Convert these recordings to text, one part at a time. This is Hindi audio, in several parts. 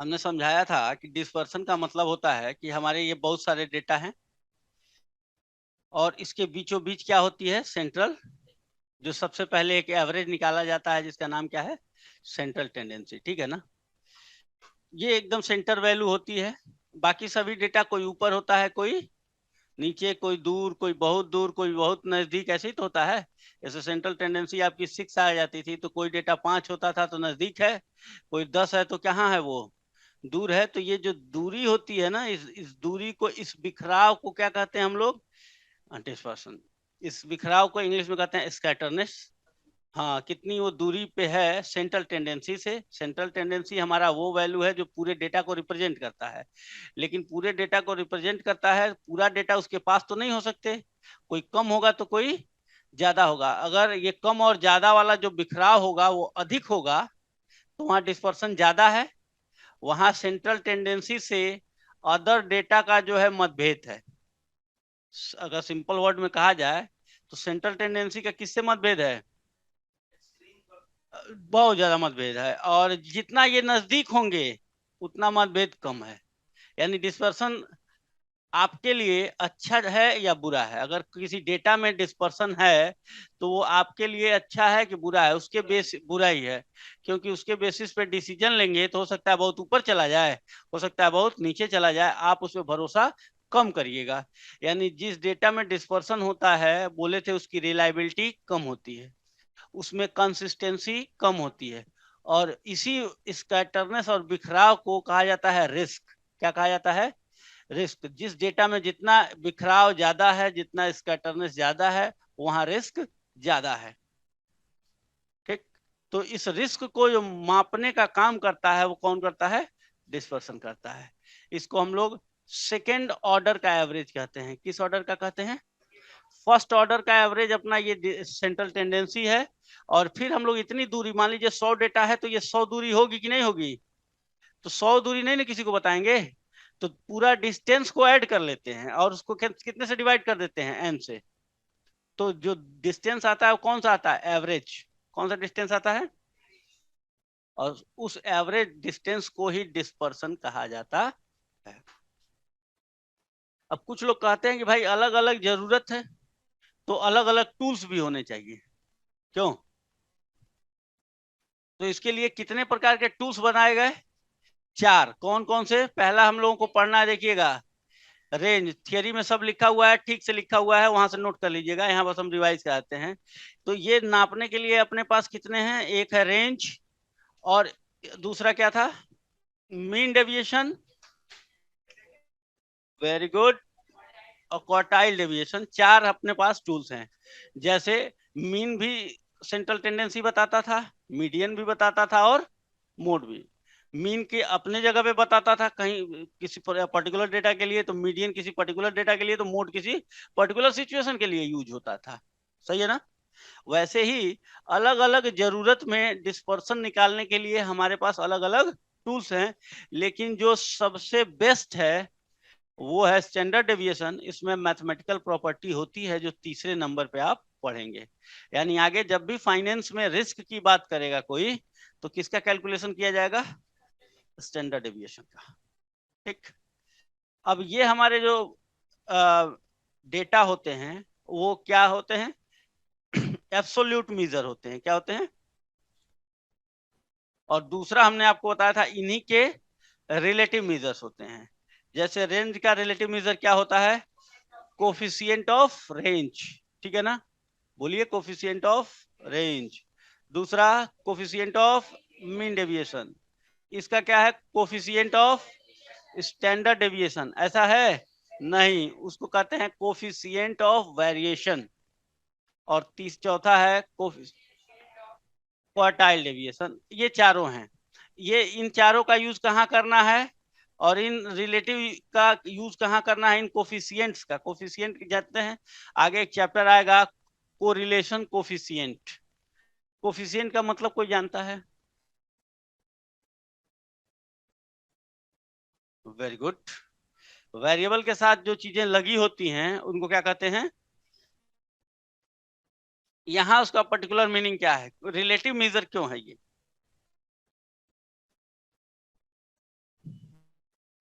हमने समझाया था कि डिस्पर्सन का मतलब होता है कि हमारे ये बहुत सारे डेटा हैं और इसके बीचों बीच क्या होती है, सेंट्रल, जो सबसे पहले एक एवरेज निकाला जाता है जिसका नाम क्या है, सेंट्रल टेंडेंसी। ठीक है ना, ये एकदम सेंटर वैल्यू होती है। बाकी सभी डेटा कोई ऊपर होता है, कोई नीचे, कोई दूर, दूर, कोई बहुत नजदीक, ऐसे ही तो होता है। जैसे सेंट्रल टेंडेंसी आपकी 6 आ जाती थी तो कोई डेटा 5 होता था तो नजदीक है, कोई 10 है तो कहाँ है वो, दूर है। तो ये जो दूरी होती है ना, इस दूरी को, इस बिखराव को क्या कहते हैं हम लोग, डिस्पर्सन। इस बिखराव को इंग्लिश में कहते हैं स्कैटरनेस। हाँ, कितनी वो दूरी पे है सेंट्रल टेंडेंसी से। सेंट्रल टेंडेंसी हमारा वो वैल्यू है जो पूरे डेटा को रिप्रेजेंट करता है। लेकिन पूरे डेटा को रिप्रेजेंट करता है, पूरा डेटा उसके पास तो नहीं हो सकते, कोई कम होगा तो कोई ज्यादा होगा। अगर ये कम और ज्यादा वाला जो बिखराव होगा वो अधिक होगा तो वहां डिस्पर्सन ज्यादा है, वहां सेंट्रल टेंडेंसी से अदर डेटा का जो है मतभेद है। अगर सिंपल वर्ड में कहा जाए तो सेंट्रल टेंडेंसी का किससे मतभेद है, बहुत ज्यादा मतभेद है। और जितना ये नजदीक होंगे उतना मतभेद कम है। यानी डिस्पर्सन आपके लिए अच्छा है या बुरा है। अगर किसी डेटा में डिस्पर्सन है तो वो आपके लिए अच्छा है कि बुरा है, उसके बेस बुरा ही है। क्योंकि उसके बेसिस पे डिसीजन लेंगे तो हो सकता है बहुत ऊपर चला जाए, हो सकता है बहुत नीचे चला जाए, आप उस पर भरोसा कम करिएगा। यानी जिस डेटा में डिस्पर्सन होता है, बोले थे उसकी रिलायबिलिटी कम होती है, उसमें कंसिस्टेंसी कम होती है। और इसी स्कैटरनेस और बिखराव को कहा जाता है रिस्क। क्या कहा जाता है, रिस्क। जिस डेटा में जितना बिखराव ज्यादा है, जितना स्कैटरनेस ज्यादा है, वहां रिस्क ज्यादा है। ठीक। तो इस रिस्क को जो मापने का काम करता है वो कौन करता है, डिस्पर्सन करता है। इसको हम लोग सेकेंड ऑर्डर का एवरेज कहते हैं। किस ऑर्डर का कहते हैं, फर्स्ट ऑर्डर का एवरेज अपना ये सेंट्रल टेंडेंसी है। और फिर हम लोग इतनी दूरी, मान लीजिए 100 डेटा है तो ये 100 दूरी होगी कि नहीं होगी, तो 100 दूरी नहीं ना किसी को बताएंगे, तो पूरा डिस्टेंस को ऐड कर लेते हैं और उसको कितने से डिवाइड कर देते हैं, एन से। तो जो डिस्टेंस आता है वो कौन सा आता है, एवरेज। कौन सा डिस्टेंस आता है, और उस एवरेज डिस्टेंस को ही डिस्पर्सन कहा जाता है। अब कुछ लोग कहते हैं कि भाई अलग अलग जरूरत है तो अलग अलग टूल्स भी होने चाहिए। क्यों, तो इसके लिए कितने प्रकार के टूल्स बनाए गए, 4। कौन कौन से, पहला हम लोगों को पढ़ना है, देखिएगा, रेंज। थियरी में सब लिखा हुआ है, ठीक से लिखा हुआ है, वहां से नोट कर लीजिएगा, यहाँ बस हम रिवाइज कराते हैं। तो ये नापने के लिए अपने पास कितने हैं, एक है रेंज, और दूसरा क्या था, मीन डेविएशन, वेरी गुड, और क्वार्टाइल डेविएशन। 4 अपने पास टूल्स हैं। जैसे मीन भी सेंट्रल टेंडेंसी बताता था, मीडियन भी बताता था, और मोड भी। मीन के अपने जगह पे बताता था कहीं किसी पर्टिकुलर डेटा के लिए, तो मीडियन किसी पर्टिकुलर डेटा के लिए, तो मोड किसी पर्टिकुलर सिचुएशन के लिए यूज होता था। सही है ना। वैसे ही अलग अलग जरूरत में डिस्पर्सन निकालने के लिए हमारे पास अलग अलग टूल्स हैं। लेकिन जो सबसे बेस्ट है वो है स्टैंडर्ड डेविएशन। इसमें मैथमेटिकल प्रॉपर्टी होती है जो तीसरे नंबर पे आप पढ़ेंगे। यानी आगे जब भी फाइनेंस में रिस्क की बात करेगा कोई, तो किसका कैलकुलेशन किया जाएगा, स्टैंडर्ड डेविएशन का। ठीक। अब ये हमारे जो डेटा होते हैं वो क्या होते हैं, एब्सोल्यूट मीजर होते हैं। क्या होते हैं, और दूसरा हमने आपको बताया था इन्हीं के रिलेटिव मीजर्स होते हैं। जैसे रेंज का रिलेटिव मीजर क्या होता है, कोफिशिएंट ऑफ रेंज। ठीक है ना, बोलिए, कोफिशिएंट ऑफ रेंज। दूसरा कोफिशिएंट ऑफ मीन डेविएशन। इसका क्या है, कोफिशिएंट ऑफ स्टैंडर्ड डेविएशन। ऐसा है नहीं, उसको कहते हैं कोफिशिएंट ऑफ वेरिएशन। और चौथा है क्वार्टाइल डेविएशन। ये चारों हैं। ये इन चारों का यूज कहाँ करना है, और इन रिलेटिव का यूज कहाँ करना है, इन कोफिशिएंट्स का। कोफिशिएंट जानते हैं, आगे एक चैप्टर आएगा, कोरिलेशन कोफिशिएंट। कोफिशिएंट का मतलब कोई जानता है, वेरी गुड। वेरिएबल के साथ जो चीजें लगी होती हैं उनको क्या कहते हैं, यहाँ उसका पर्टिकुलर मीनिंग क्या है, रिलेटिव मेजर क्यों है ये,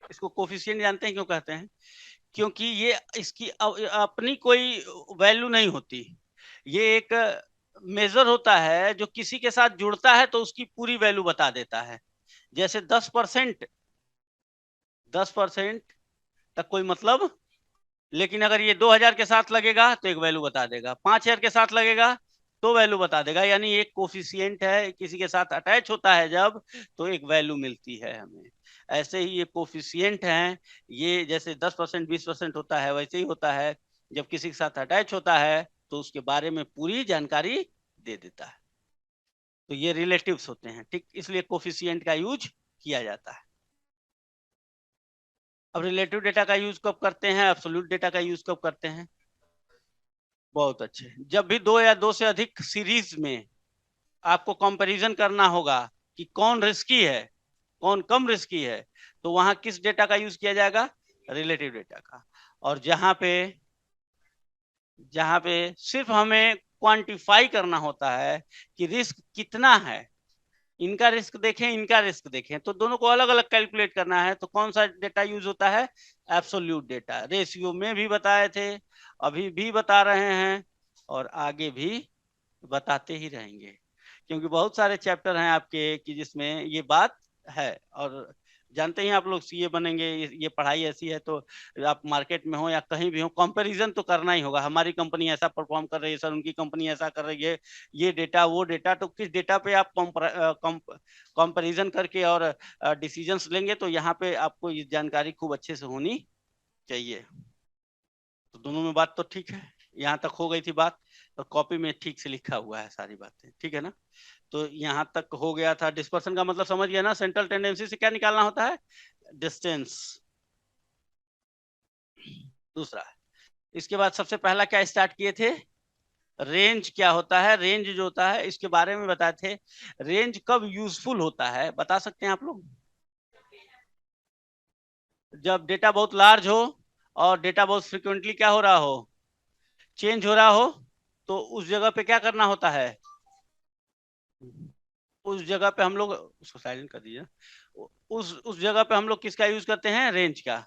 इसको कोफिशिएंट जानते हैं क्यों कहते हैं? क्योंकि ये इसकी अपनी कोई वैल्यू नहीं होती, ये एक मेजर होता है जो किसी के साथ जुड़ता है तो उसकी पूरी वैल्यू बता देता है। जैसे 10%, 10% तक कोई मतलब, लेकिन अगर ये 2000 के साथ लगेगा तो एक वैल्यू बता देगा, 5000 के साथ लगेगा तो वैल्यू बता देगा। यानी एक कोफिशिएंट है, किसी के साथ अटैच होता है जब, तो एक वैल्यू मिलती है हमें। ऐसे ही ये कोफिशिएंट हैं, ये जैसे 10%, 20% होता है, वैसे ही होता है जब किसी के साथ अटैच होता है तो उसके बारे में पूरी जानकारी दे देता है। तो ये रिलेटिव्स होते हैं, ठीक, इसलिए कोफिशिएंट का यूज किया जाता है। अब रिलेटिव डेटा का यूज कब करते हैं, एब्सोल्यूट डेटा का यूज कब करते हैं? बहुत अच्छे। जब भी दो या दो से अधिक सीरीज में आपको कंपैरिजन करना होगा कि कौन रिस्की है, कौन कम रिस्की है, तो वहां किस डेटा का यूज किया जाएगा? रिलेटिव डेटा का। और जहां पे सिर्फ हमें क्वांटिफाई करना होता है कि रिस्क कितना है, इनका रिस्क देखें, इनका रिस्क देखें, तो दोनों को अलग अलग कैलकुलेट करना है, तो कौन सा डेटा यूज होता है? Absolute data. रेशियो में भी बताए थे, अभी भी बता रहे हैं, और आगे भी बताते ही रहेंगे, क्योंकि बहुत सारे चैप्टर हैं आपके कि जिसमें ये बात है। और जानते ही आप लोग सीए बनेंगे, ये पढ़ाई ऐसी है, तो आप मार्केट में हो या कहीं भी हो, कंपैरिजन तो करना ही होगा। हमारी कंपनी ऐसा परफॉर्म कर रही है सर, उनकी कंपनी ऐसा कर रही है, ये डेटा वो डेटा, तो किस डेटा पे आप कंपैरिजन करके और डिसीजंस लेंगे, तो यहाँ पे आपको ये जानकारी खूब अच्छे से होनी चाहिए। तो दोनों में बात तो ठीक है, यहाँ तक हो गई थी बात, तो कॉपी में ठीक से लिखा हुआ है सारी बातें, ठीक है ना? तो यहाँ तक हो गया था। डिस्पर्सन का मतलब समझ गया ना? सेंट्रल टेंडेंसी से क्या निकालना होता है? डिस्टेंस। दूसरा, इसके बाद सबसे पहला क्या स्टार्ट किए थे? रेंज क्या होता है? रेंज जो होता है इसके बारे में बताए थे। रेंज कब यूजफुल होता है बता सकते हैं आप लोग? जब डेटा बहुत लार्ज हो और डेटा बहुत फ्रिक्वेंटली क्या हो रहा हो, चेंज हो रहा हो, तो उस जगह पे क्या करना होता है? उस जगह पे हम लोग, उसको साइलेंट कर दीजिए, उस जगह पे हम लोग किसका यूज करते हैं? रेंज का।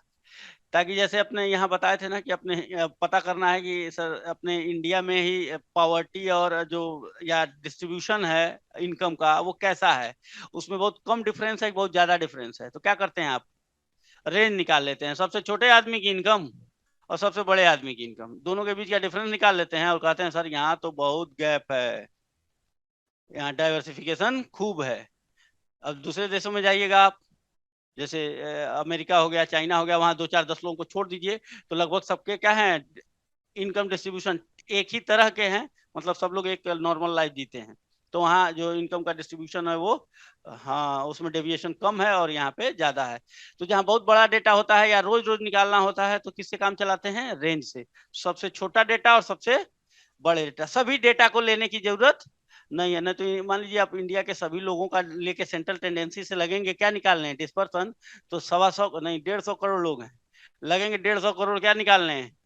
ताकि जैसे अपने यहाँ बताए थे ना कि अपने पता करना है कि सर अपने इंडिया में ही पॉवर्टी और जो या डिस्ट्रीब्यूशन है इनकम का वो कैसा है, उसमें बहुत कम डिफरेंस है, बहुत ज्यादा डिफरेंस है, तो क्या करते हैं आप? रेंज निकाल लेते हैं, सबसे छोटे आदमी की इनकम और सबसे बड़े आदमी की इनकम, दोनों के बीच का डिफरेंस निकाल लेते हैं और कहते हैं सर यहाँ तो बहुत गैप है, यहाँ डाइवर्सिफिकेशन खूब है। अब दूसरे देशों में जाइएगा आप, जैसे अमेरिका हो गया, चाइना हो गया, वहां दो चार 10 लोगों को छोड़ दीजिए, तो लगभग सबके क्या है, इनकम डिस्ट्रीब्यूशन एक ही तरह के हैं, मतलब सब लोग एक नॉर्मल लाइफ जीते हैं। तो वहाँ जो इनकम का डिस्ट्रीब्यूशन है वो, हाँ, उसमें डेविएशन कम है और यहाँ पे ज्यादा है। तो जहाँ बहुत बड़ा डेटा होता है या रोज रोज निकालना होता है, तो किससे काम चलाते हैं? रेंज से। सबसे छोटा डेटा और सबसे बड़े डेटा, सभी डेटा को लेने की जरूरत नहीं है। ना तो मान लीजिए आप इंडिया के सभी लोगों का लेके सेंट्रल टेंडेंसी से लगेंगे क्या निकालने हैं? डिस्पर्सन। तो 125 नहीं 150 करोड़ लोग हैं, लगेंगे 150 करोड़ क्या निकालने हैं?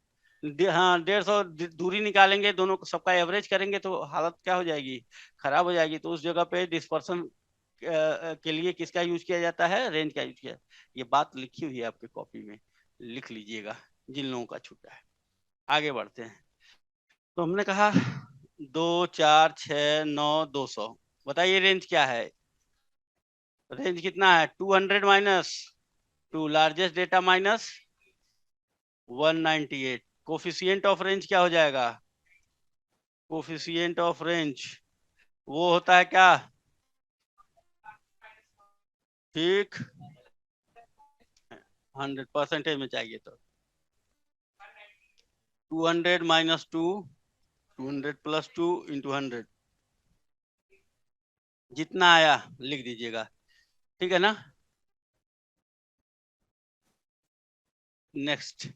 हाँ, 150 दूरी निकालेंगे, दोनों को सबका एवरेज करेंगे तो हालत क्या हो जाएगी? खराब हो जाएगी। तो उस जगह पे डिस्पर्सन के लिए किसका यूज किया जाता है? रेंज का यूज किया। ये बात लिखी हुई है आपके कॉपी में, लिख लीजिएगा जिन लोगों का छूटा है। आगे बढ़ते हैं। तो हमने कहा 2, 4, 6, 9, 200, बताइए रेंज क्या है? रेंज कितना है? 200 minus 2, largest data minus 198। Coefficient of range क्या हो जाएगा? कोफिशिएंट ऑफ रेंज वो होता है क्या? ठीक, 100% में चाहिए तो 200 - 2, 200 + 2 × 100, जितना आया लिख दीजिएगा, ठीक है ना? नेक्स्ट,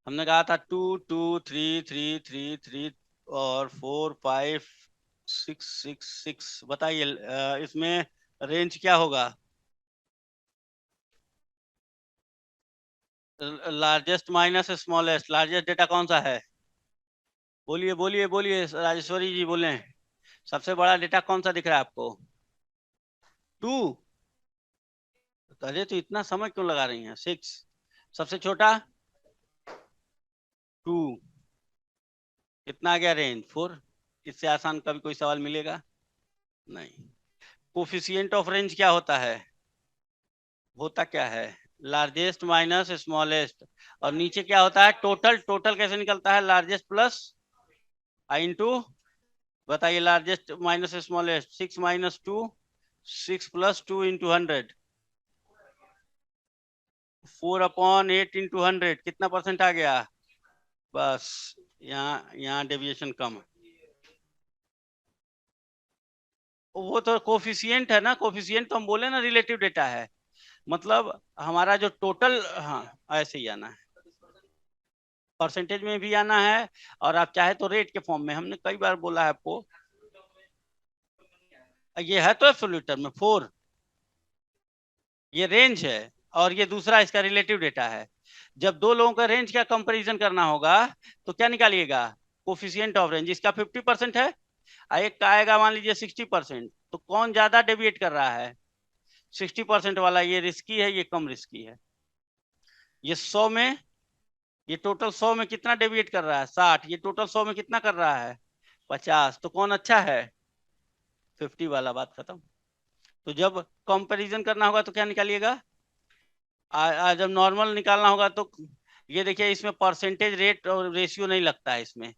हमने कहा था 2, 2, 3, 3, 3, 3 और 4, 5, 6, 6, 6। बताइए इसमें रेंज क्या होगा? Largest minus smallest, largest data कौन सा है? बोलिए बोलिए बोलिए, राजेश्वरी जी बोले। सबसे बड़ा डेटा कौन सा दिख रहा है आपको? 2। अरे तो इतना समय क्यों लगा रही हैं? 6 सबसे छोटा 2, कितना आ गया रेंज 4। इससे आसान कभी कोई सवाल मिलेगा नहीं। कोफिशिएंट ऑफ रेंज क्या होता है? होता क्या है? Largest minus smallest. और नीचे क्या होता है? टोटल। टोटल कैसे निकलता है? लार्जेस्ट प्लस आई इंटू, बताइए, largest minus smallest. 6 minus 2, 6 plus 2 into 100, 4/8 into 100, कितना परसेंट आ गया? बस यहाँ यहाँ डेविएशन कम है। वो तो कोफिशिएंट है ना, कोफिशिएंट तो हम बोले ना रिलेटिव डेटा है, मतलब हमारा जो टोटल, हाँ ऐसे ही आना है, परसेंटेज में भी आना है, और आप चाहे तो रेट के फॉर्म में। हमने कई बार बोला है आपको, ये है तो एब्सोल्यूट टर्म में 4, ये रेंज है, और ये दूसरा इसका रिलेटिव डेटा है। जब दो लोगों का रेंज का कंपैरिजन करना होगा तो क्या निकालिएगा? Coefficient of range. इसका 50% है, एक का आएगा मान लीजिए 60%, तो कौन ज्यादा डेविएट कर रहा है? 60% वाला। ये रिस्की है, ये कम रिस्की है। ये 100 में, ये टोटल 100 में कितना डेविएट कर रहा है? 60। ये टोटल 100 में कितना कर रहा है? 50। तो कौन अच्छा है? 50 वाला। बात खत्म। तो जब कंपैरिजन करना होगा तो क्या निकालिएगा? जब नॉर्मल निकालना होगा तो ये देखिए, इसमें परसेंटेज रेट और रेशियो नहीं लगता है इसमें,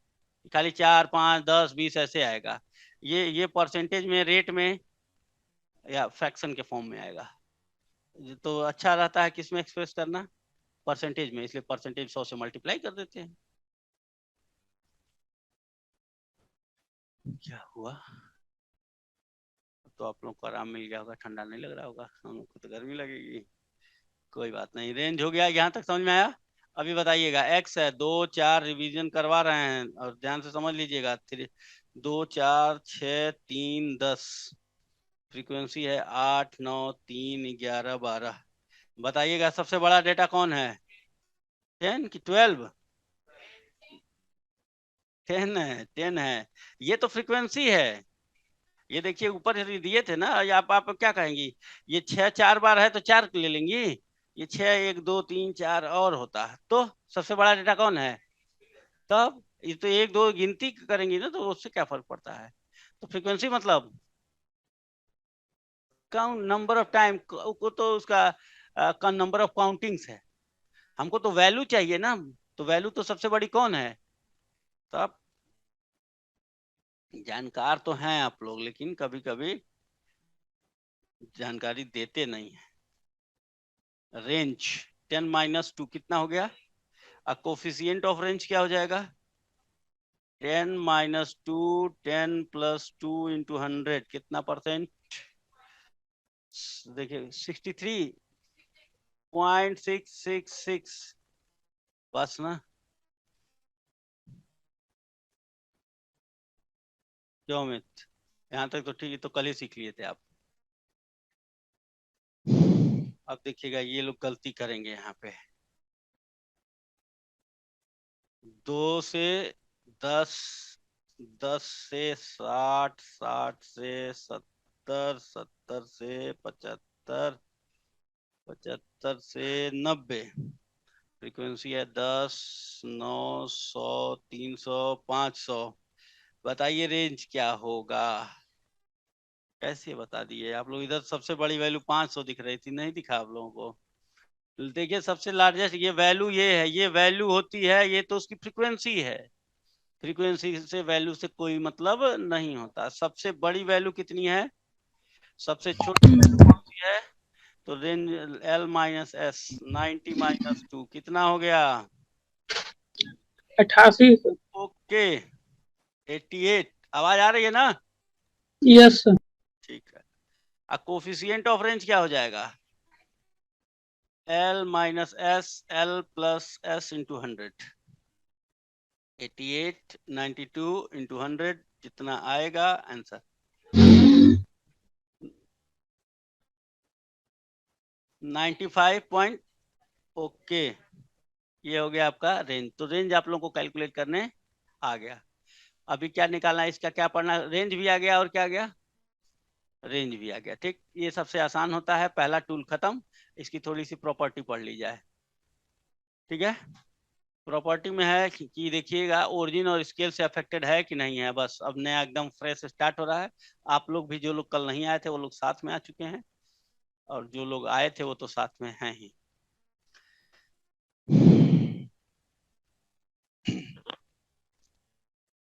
खाली 4, 5, 10, 20 ऐसे आएगा। ये परसेंटेज में, रेट में, या फ्रैक्शन के फॉर्म में आएगा। तो अच्छा रहता है किसमें एक्सप्रेस करना? परसेंटेज में, इसलिए परसेंटेज 100 से मल्टीप्लाई कर देते हैं। क्या हुआ? तो आप लोग को आराम मिल गया होगा, ठंडा नहीं लग रहा होगा, हम लोग को तो गर्मी लगेगी। कोई बात नहीं, रेंज हो गया, यहाँ तक समझ में आया? अभी बताइएगा, एक्स है, 2, 4, रिवीजन करवा रहे हैं और ध्यान से समझ लीजिएगा। 2, 4, 6, 3, 10, फ्रीक्वेंसी है 8, 9, 3, 11, 12। बताइएगा सबसे बड़ा डेटा कौन है? 10 कि 12? 10 है, 10 है। ये तो फ्रीक्वेंसी है। ये देखिए ऊपर दिए थे ना, आप क्या कहेंगी? ये 6 4 बार है तो 4 ले लेंगी। ये 6, 1, 2, 3, 4 और होता है तो सबसे बड़ा डेटा कौन है? तब ये तो 1, 2 गिनती करेंगी ना, तो उससे क्या फर्क पड़ता है? तो फ्रीक्वेंसी मतलब काउंट, नंबर ऑफ टाइम को, तो उसका का नंबर ऑफ काउंटिंग्स है। हमको तो वैल्यू चाहिए ना, तो वैल्यू तो सबसे बड़ी कौन है? तो आप जानकार तो हैं आप लोग, लेकिन कभी कभी जानकारी देते नहीं है। रेंज 10 माइनस 2 कितना हो गया? कोफिशिएंट ऑफ रेंज क्या हो जाएगा? 10 माइनस 2, 10 प्लस 2 इंटू 100, कितना परसेंट? देखिए 63.666। बस ना? क्यों अमित? यहाँ तक तो ठीक है, तो कल ही सीख लिए थे आप। अब देखिएगा ये लोग गलती करेंगे यहाँ पे। 2 से 10, 10 से 60, 60 से 70, 70 से 75, 75 से 90, फ्रीक्वेंसी है 10, 9, 100, 300, 500। बताइए रेंज क्या होगा? कैसे बता दिए आप लोग? इधर सबसे बड़ी वैल्यू 500 दिख रही थी, नहीं दिखा आप लोगों को? देखिए सबसे लार्जेस्ट ये वैल्यू, ये है, ये वैल्यू होती है, ये तो उसकी फ्रीक्वेंसी है। फ्रीक्वेंसी से वैल्यू से कोई मतलब नहीं होता। सबसे बड़ी वैल्यू कितनी है? सबसे छोटी वैल्यू कौन सी है? तो range L minus S, 90 minus 2 कितना हो गया? 88। ओके, 88। आवाज आ रही है ना? Yes sir. ठीक है। अब कोफिशिएंट ऑफ रेंज क्या हो जाएगा? L minus S, L plus S into 100। 88, 92 into 100, जितना आएगा आंसर। 95 पॉइंट। ओके, ये हो गया आपका रेंज। तो रेंज आप लोगों को कैलकुलेट करने आ गया। अभी क्या निकालना है, इसका क्या पढ़ना? रेंज भी आ गया, और क्या आ गया? रेंज भी आ गया। ठीक, ये सबसे आसान होता है, पहला टूल खत्म। इसकी थोड़ी सी प्रॉपर्टी पढ़ ली जाए। ठीक है, प्रॉपर्टी में है कि देखिएगा ओरिजिन और स्केल से अफेक्टेड है कि नहीं है। बस अब नया एकदम फ्रेश स्टार्ट हो रहा है। आप लोग भी, जो लोग कल नहीं आए थे वो लोग साथ में आ चुके हैं, और जो लोग आए थे वो तो साथ में हैं ही।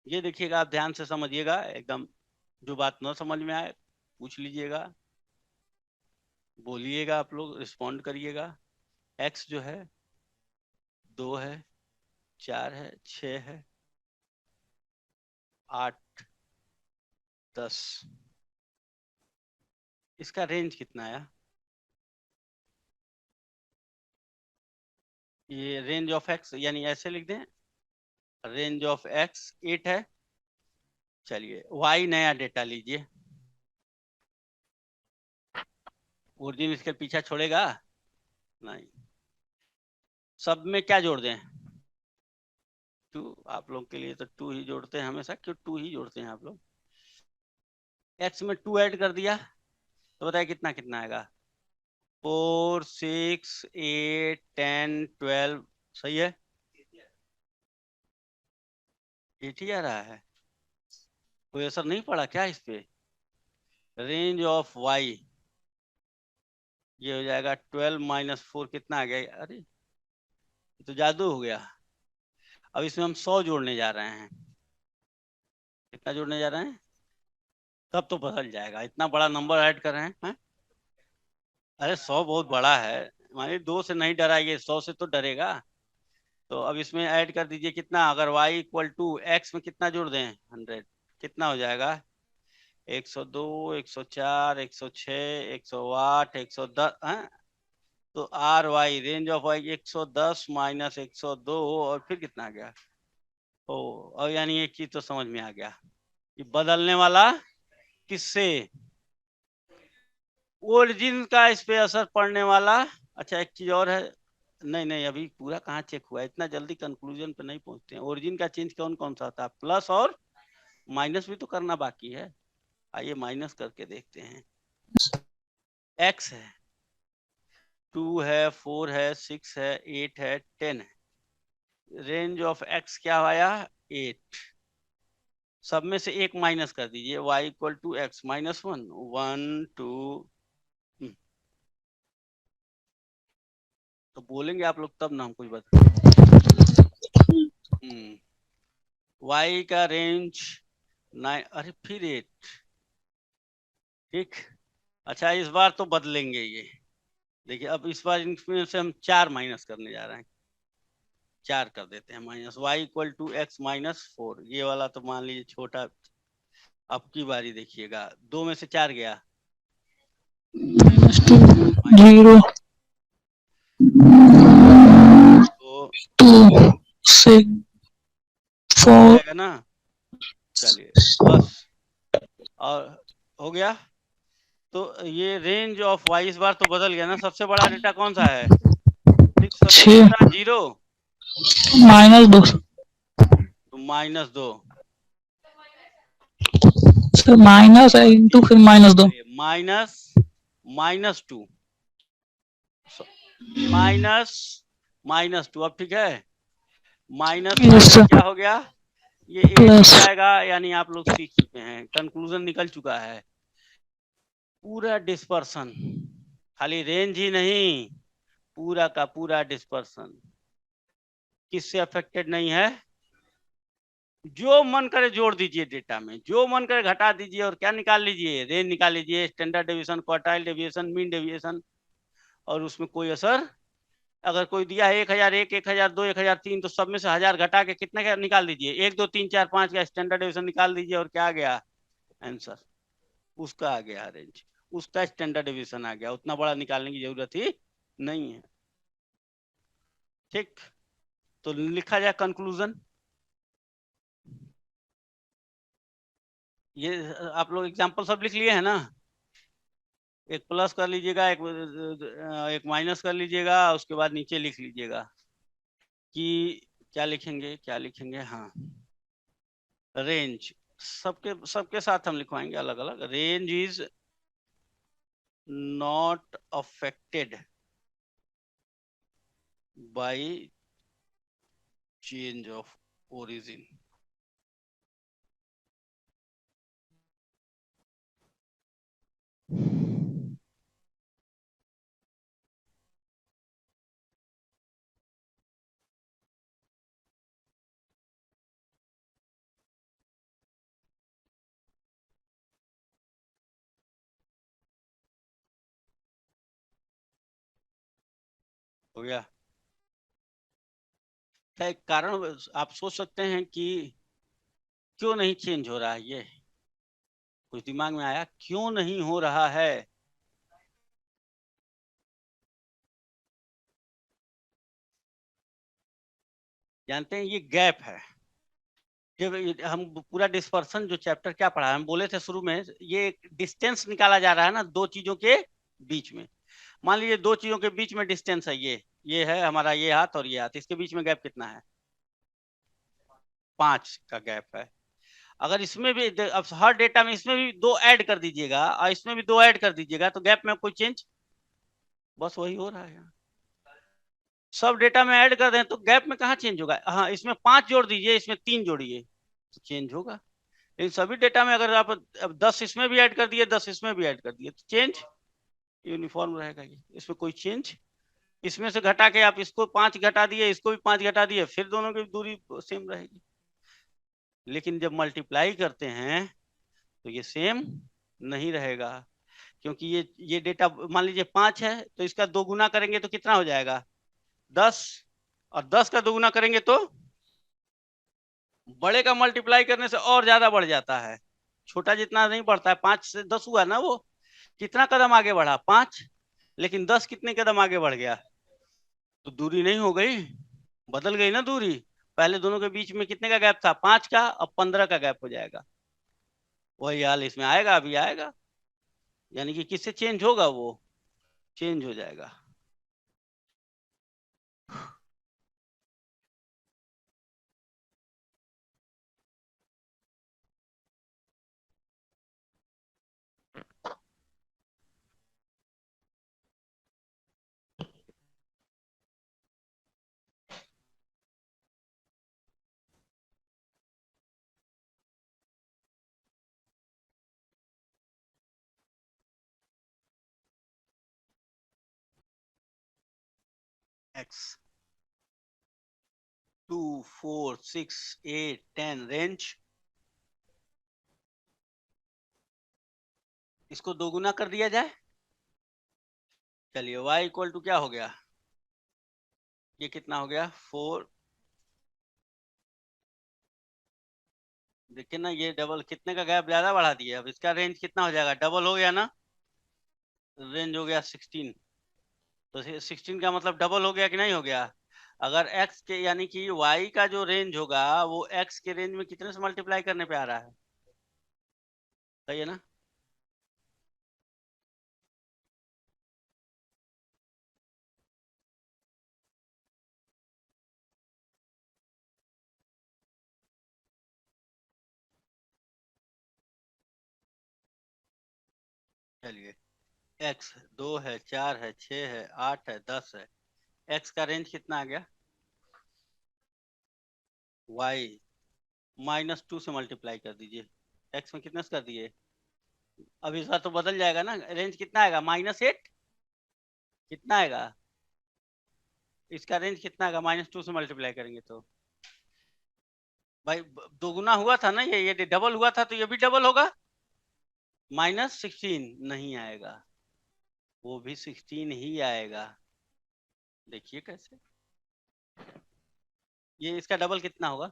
ये देखिएगा, आप ध्यान से समझिएगा एकदम, जो बात न समझ में आए पूछ लीजिएगा, बोलिएगा, आप लोग रिस्पॉन्ड करिएगा। एक्स जो है 2 है, 4 है, 6 है, 8, 10, इसका रेंज कितना आया? ये रेंज ऑफ एक्स, यानी ऐसे लिख दें, रेंज ऑफ एक्स 8 है। चलिए वाई नया डेटा लीजिए। ओरिजिन इसके पीछा छोड़ेगा नहीं। सब में क्या जोड़ दें? 2। आप लोग के लिए तो 2 ही जोड़ते हैं हमेशा। क्यों 2 ही जोड़ते हैं आप लोग? एक्स में 2 ऐड कर दिया तो बताइए कितना कितना आएगा? 4, 6, 8, 10, 12। सही है, 8 ही आ रहा है। कोई असर नहीं पड़ा क्या इस पे? रेंज ऑफ वाई ये हो जाएगा 12 माइनस 4, कितना आ गया? अरे ये तो जादू हो गया। अब इसमें हम 100 जोड़ने जा रहे हैं। कितना जोड़ने जा रहे हैं? तब तो बदल जाएगा, इतना बड़ा नंबर ऐड कर रहे हैं, हैं? अरे 100 बहुत बड़ा है, मानिए 2 से नहीं डरा, ये 100 से तो डरेगा। तो अब इसमें ऐड कर दीजिए कितना, अगर y इक्वल टू एक्स में कितना जोड़ दें? 100। कितना हो जाएगा? 102, 104, 106, 108, 110 है। तो R y, range of y 110 minus 102, और फिर कितना आ गया? ओ, और यानी एक चीज तो समझ में आ गया कि बदलने वाला किससे? ओरिजिन का इस पे असर पड़ने वाला। अच्छा एक चीज और है, नहीं नहीं अभी पूरा कहाँ चेक हुआ है, इतना जल्दी कंक्लूजन पे नहीं पहुंचते हैं। ओरिजिन का चेंज कौन कौन सा होता है? प्लस और माइनस भी तो करना बाकी है। आइए माइनस करके देखते हैं। एक्स है, 2 है, 4 है, 6 है, 8 है, 10 है। रेंज ऑफ एक्स क्या आया? 8। सब में से एक माइनस कर दीजिए, y equal to x minus 1, 1, 2। तो बोलेंगे आप लोग तब ना हम कुछ बता। y का रेंज 9, अरे फिर 8। ठीक, अच्छा इस बार तो बदलेंगे ये। देखिए अब इस बार इनमें से हम 4 माइनस करने जा रहे हैं। 4 कर देते हैं minus, y equal to x minus 4। ये वाला तो मान लीजिए छोटा। अब की बारी देखिएगा, 2 में से 4 गया -2, 0, तो 2, 6, हो 4, जाएगा ना। चलिए बस, और हो गया। तो ये रेंज ऑफ वाई इस बार तो बदल गया ना। सबसे बड़ा डेटा कौन सा है? 6, सबसे 6, छोटा 0, -2 तो -2। सर, माइनस है इंटू फिर -2। Minus -2, minus -2। अब ठीक है, माइनस यस माइनस सर, क्या हो गया? ये 8 हो प्लस। जाएगा। यानी आप लोग सीख चुके हैं, कंक्लूजन निकल चुका है। पूरा डिस्पर्सन, खाली रेंज ही नहीं, पूरा का पूरा डिस्पर्सन किससे अफेक्टेड नहीं है? जो मन करे जोड़ दीजिए डेटा में, जो मन करे घटा दीजिए, और क्या निकाल लीजिए? रेंज निकाल लीजिए, standard deviation, quartile deviation, mean deviation, और उसमें कोई असर। अगर कोई दिया है 1001, 1002, 1003, तो सब में से 1000 घटा के कितना क्या निकाल दीजिए? 1, 2, 3, 4, 5 का स्टैंडर्ड डेविएशन निकाल दीजिए, और क्या आ गया आंसर? उसका आ गया रेंज, उसका स्टैंडर्ड डेविएशन आ गया। उतना बड़ा निकालने की जरूरत ही नहीं है। ठीक, तो लिखा जाए कंक्लूजन। ये आप लोग एग्जाम्पल सब लिख लिए हैं ना? एक प्लस कर लीजिएगा, एक माइनस कर लीजिएगा, उसके बाद नीचे लिख लीजिएगा कि क्या लिखेंगे, क्या लिखेंगे। हाँ, रेंज सबके सबके साथ हम लिखवाएंगे अलग अलग। Range is not affected by change of origin. हो गया। क्या एक कारण आप सोच सकते हैं कि क्यों नहीं चेंज हो रहा है? ये कुछ दिमाग में आया क्यों नहीं हो रहा है? जानते हैं ये गैप है। जब हम पूरा डिस्पर्सन जो चैप्टर क्या पढ़ा हम बोले थे शुरू में, ये डिस्टेंस निकाला जा रहा है ना दो चीजों के बीच में। मान लीजिए दो चीजों के बीच में डिस्टेंस है, ये है हमारा ये हाथ और ये हाथ, इसके बीच में गैप कितना है? 5 का गैप है। अगर इसमें भी अब हर डेटा में इसमें भी दो ऐड कर दीजिएगा और इसमें भी दो ऐड कर दीजिएगा तो गैप में कोई चेंज? बस वही हो रहा है यहाँ। सब डेटा में ऐड कर दें तो गैप में कहाँ चेंज होगा? हाँ, इसमें 5 जोड़ दीजिए, इसमें 3 जोड़िए तो चेंज होगा। इन सभी डेटा में अगर आप अब 10 इसमें भी ऐड कर दिए, 10 इसमें भी ऐड कर दिए तो चेंज यूनिफॉर्म रहेगा। ये इसमें कोई चेंज? इसमें से घटा के आप इसको 5 घटा दिए, इसको भी 5 घटा दिए, फिर दोनों की दूरी सेम रहेगी। लेकिन जब मल्टीप्लाई करते हैं तो ये सेम नहीं रहेगा, क्योंकि ये डेटा मान लीजिए 5 है तो इसका 2 गुना करेंगे तो कितना हो जाएगा? 10। और 10 का 2 गुना करेंगे तो बड़े का मल्टीप्लाई करने से और ज्यादा बढ़ जाता है। छोटा जितना नहीं बढ़ता है, 5 से 10 हुआ ना, वो कितना कदम आगे बढ़ा? 5। लेकिन 10 कितने कदम आगे बढ़ गया? तो दूरी नहीं हो गई, बदल गई ना दूरी। पहले दोनों के बीच में कितने का गैप था? 5 का, अब 15 का गैप हो जाएगा। वही हाल इसमें आएगा, अभी आएगा। यानी कि किससे चेंज होगा? वो चेंज हो जाएगा। एक्स 2 4 6 8 10 रेंज, इसको दो गुना कर दिया जाए। चलिए y इक्वल टू क्या हो गया? ये कितना हो गया? 4। देखिए ना, ये डबल कितने का गैप ज्यादा बढ़ा दिया। अब इसका रेंज कितना हो जाएगा? डबल हो गया ना, रेंज हो गया 16। तो 16 का मतलब डबल हो गया कि नहीं हो गया? अगर x के यानी कि y का जो रेंज होगा वो x के रेंज में कितने से मल्टीप्लाई करने पे आ रहा है? सही है ना? चलिए, x 2 है, 4 है, 6 है, 8 है, 10 है। x का रेंज कितना आ गया? y -2 से मल्टीप्लाई कर दीजिए। x में कितने से कर दिए? अब इसका तो बदल जाएगा ना, रेंज कितना आएगा? -8। कितना आएगा? इसका रेंज कितना आएगा -2 से मल्टीप्लाई करेंगे तो? भाई दोगुना हुआ था ना, ये डबल हुआ था तो ये भी डबल होगा। -16 नहीं आएगा, वो भी 16 ही आएगा। देखिए कैसे, ये इसका डबल कितना होगा?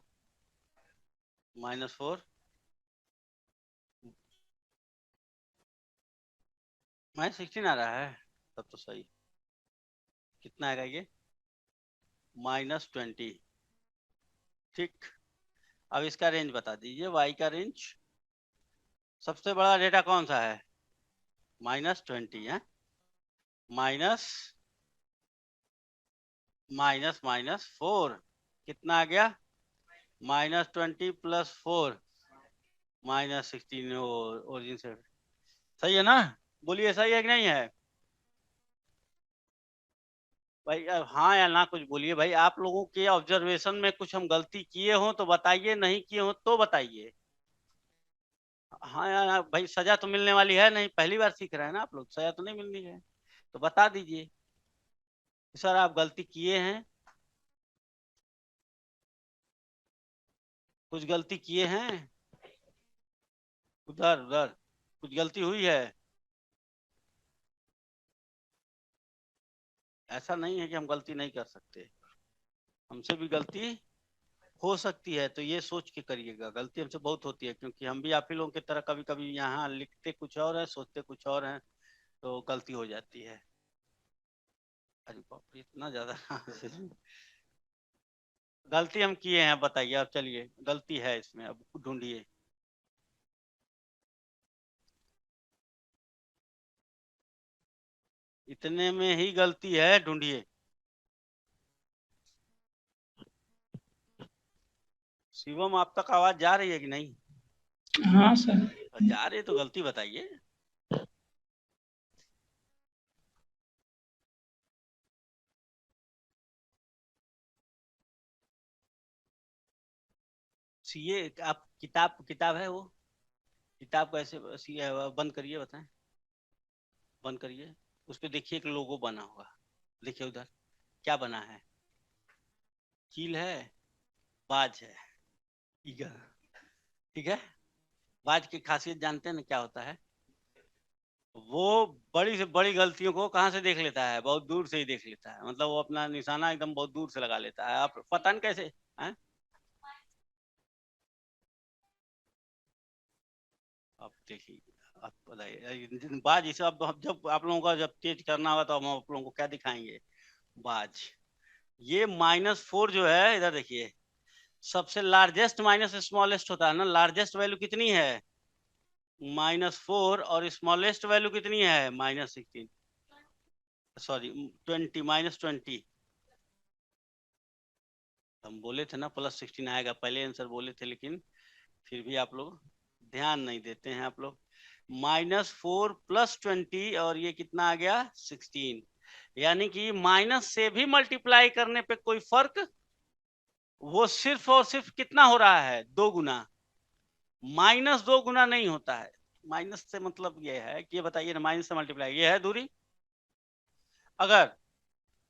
-4 -16 आ रहा है, तब तो सही। कितना आएगा ये? -20। ठीक। अब इसका रेंज बता दीजिए, y का रेंज। सबसे बड़ा डेटा कौन सा है? -20 है। माइनस -4 कितना आ गया? -20 +4 -16 ओरिजिन से। सही है ना? बोलिए सही है कि नहीं है? भाई हाँ या ना कुछ बोलिए भाई, आप लोगों के ऑब्जर्वेशन में कुछ हम गलती किए हो तो बताइए, नहीं किए हो तो बताइए। हाँ या ना भाई, सजा तो मिलने वाली है नहीं, पहली बार सीख रहे हैं ना आप लोग, सजा तो नहीं मिलनी है, तो बता दीजिए कि सर आप गलती किए हैं, कुछ गलती किए हैं, उधर उधर कुछ गलती हुई है। ऐसा नहीं है कि हम गलती नहीं कर सकते, हमसे भी गलती हो सकती है, तो ये सोच के करिएगा, गलती हमसे बहुत होती है, क्योंकि हम भी आप ही लोगों की तरह कभी कभी यहाँ लिखते कुछ और है, सोचते कुछ और है, तो गलती हो जाती है। अरे बाप रे, इतना ज्यादा कहाँ से? गलती हम किए हैं बताइए, अब चलिए गलती है इसमें, अब ढूंढिए। इतने में ही गलती है, ढूंढिए। शिवम, आप तक आवाज जा रही है कि नहीं? हाँ सर। जा रही है तो गलती बताइए। सीए, आप किताब किताब है वो, किताब कैसे सीए बंद करिए, बताएं, बंद करिए। उस पर देखिए एक लोगो बना होगा, देखिए उधर क्या बना है, चील है, बाज है, ठीक है, ठीक है। बाज की खासियत जानते हैं ना क्या होता है? वो बड़ी से बड़ी गलतियों को कहाँ से देख लेता है, बहुत दूर से ही देख लेता है, मतलब वो अपना निशाना एकदम बहुत दूर से लगा लेता है, आप पता नहीं कैसे हैं? आप देखिए, आप बताइए, बाज इसे अब जब आप लोगों का जब तेज करना होगा तो हम आप लोगों को क्या दिखाएंगे, बाज। ये -4 जो है, इधर देखिए, सबसे लार्जेस्ट माइनस स्मॉलेस्ट होता है ना, लार्जेस्ट वैल्यू कितनी है, -4, और स्मॉलेस्ट वैल्यू कितनी है, -16, सॉरी 20, -20। हम बोले थे ना +16 आएगा, पहले आंसर बोले थे, लेकिन फिर भी आप लोग ध्यान नहीं देते हैं आप लोग। -4 +20, और ये कितना आ गया, 16। यानी कि माइनस से भी मल्टीप्लाई करने पे कोई फर्क, वो सिर्फ और सिर्फ कितना हो रहा है, 2 गुना, -2 गुना नहीं होता है। माइनस से मतलब ये है कि, ये बताइए ना, माइनस से मल्टीप्लाई, ये है दूरी, अगर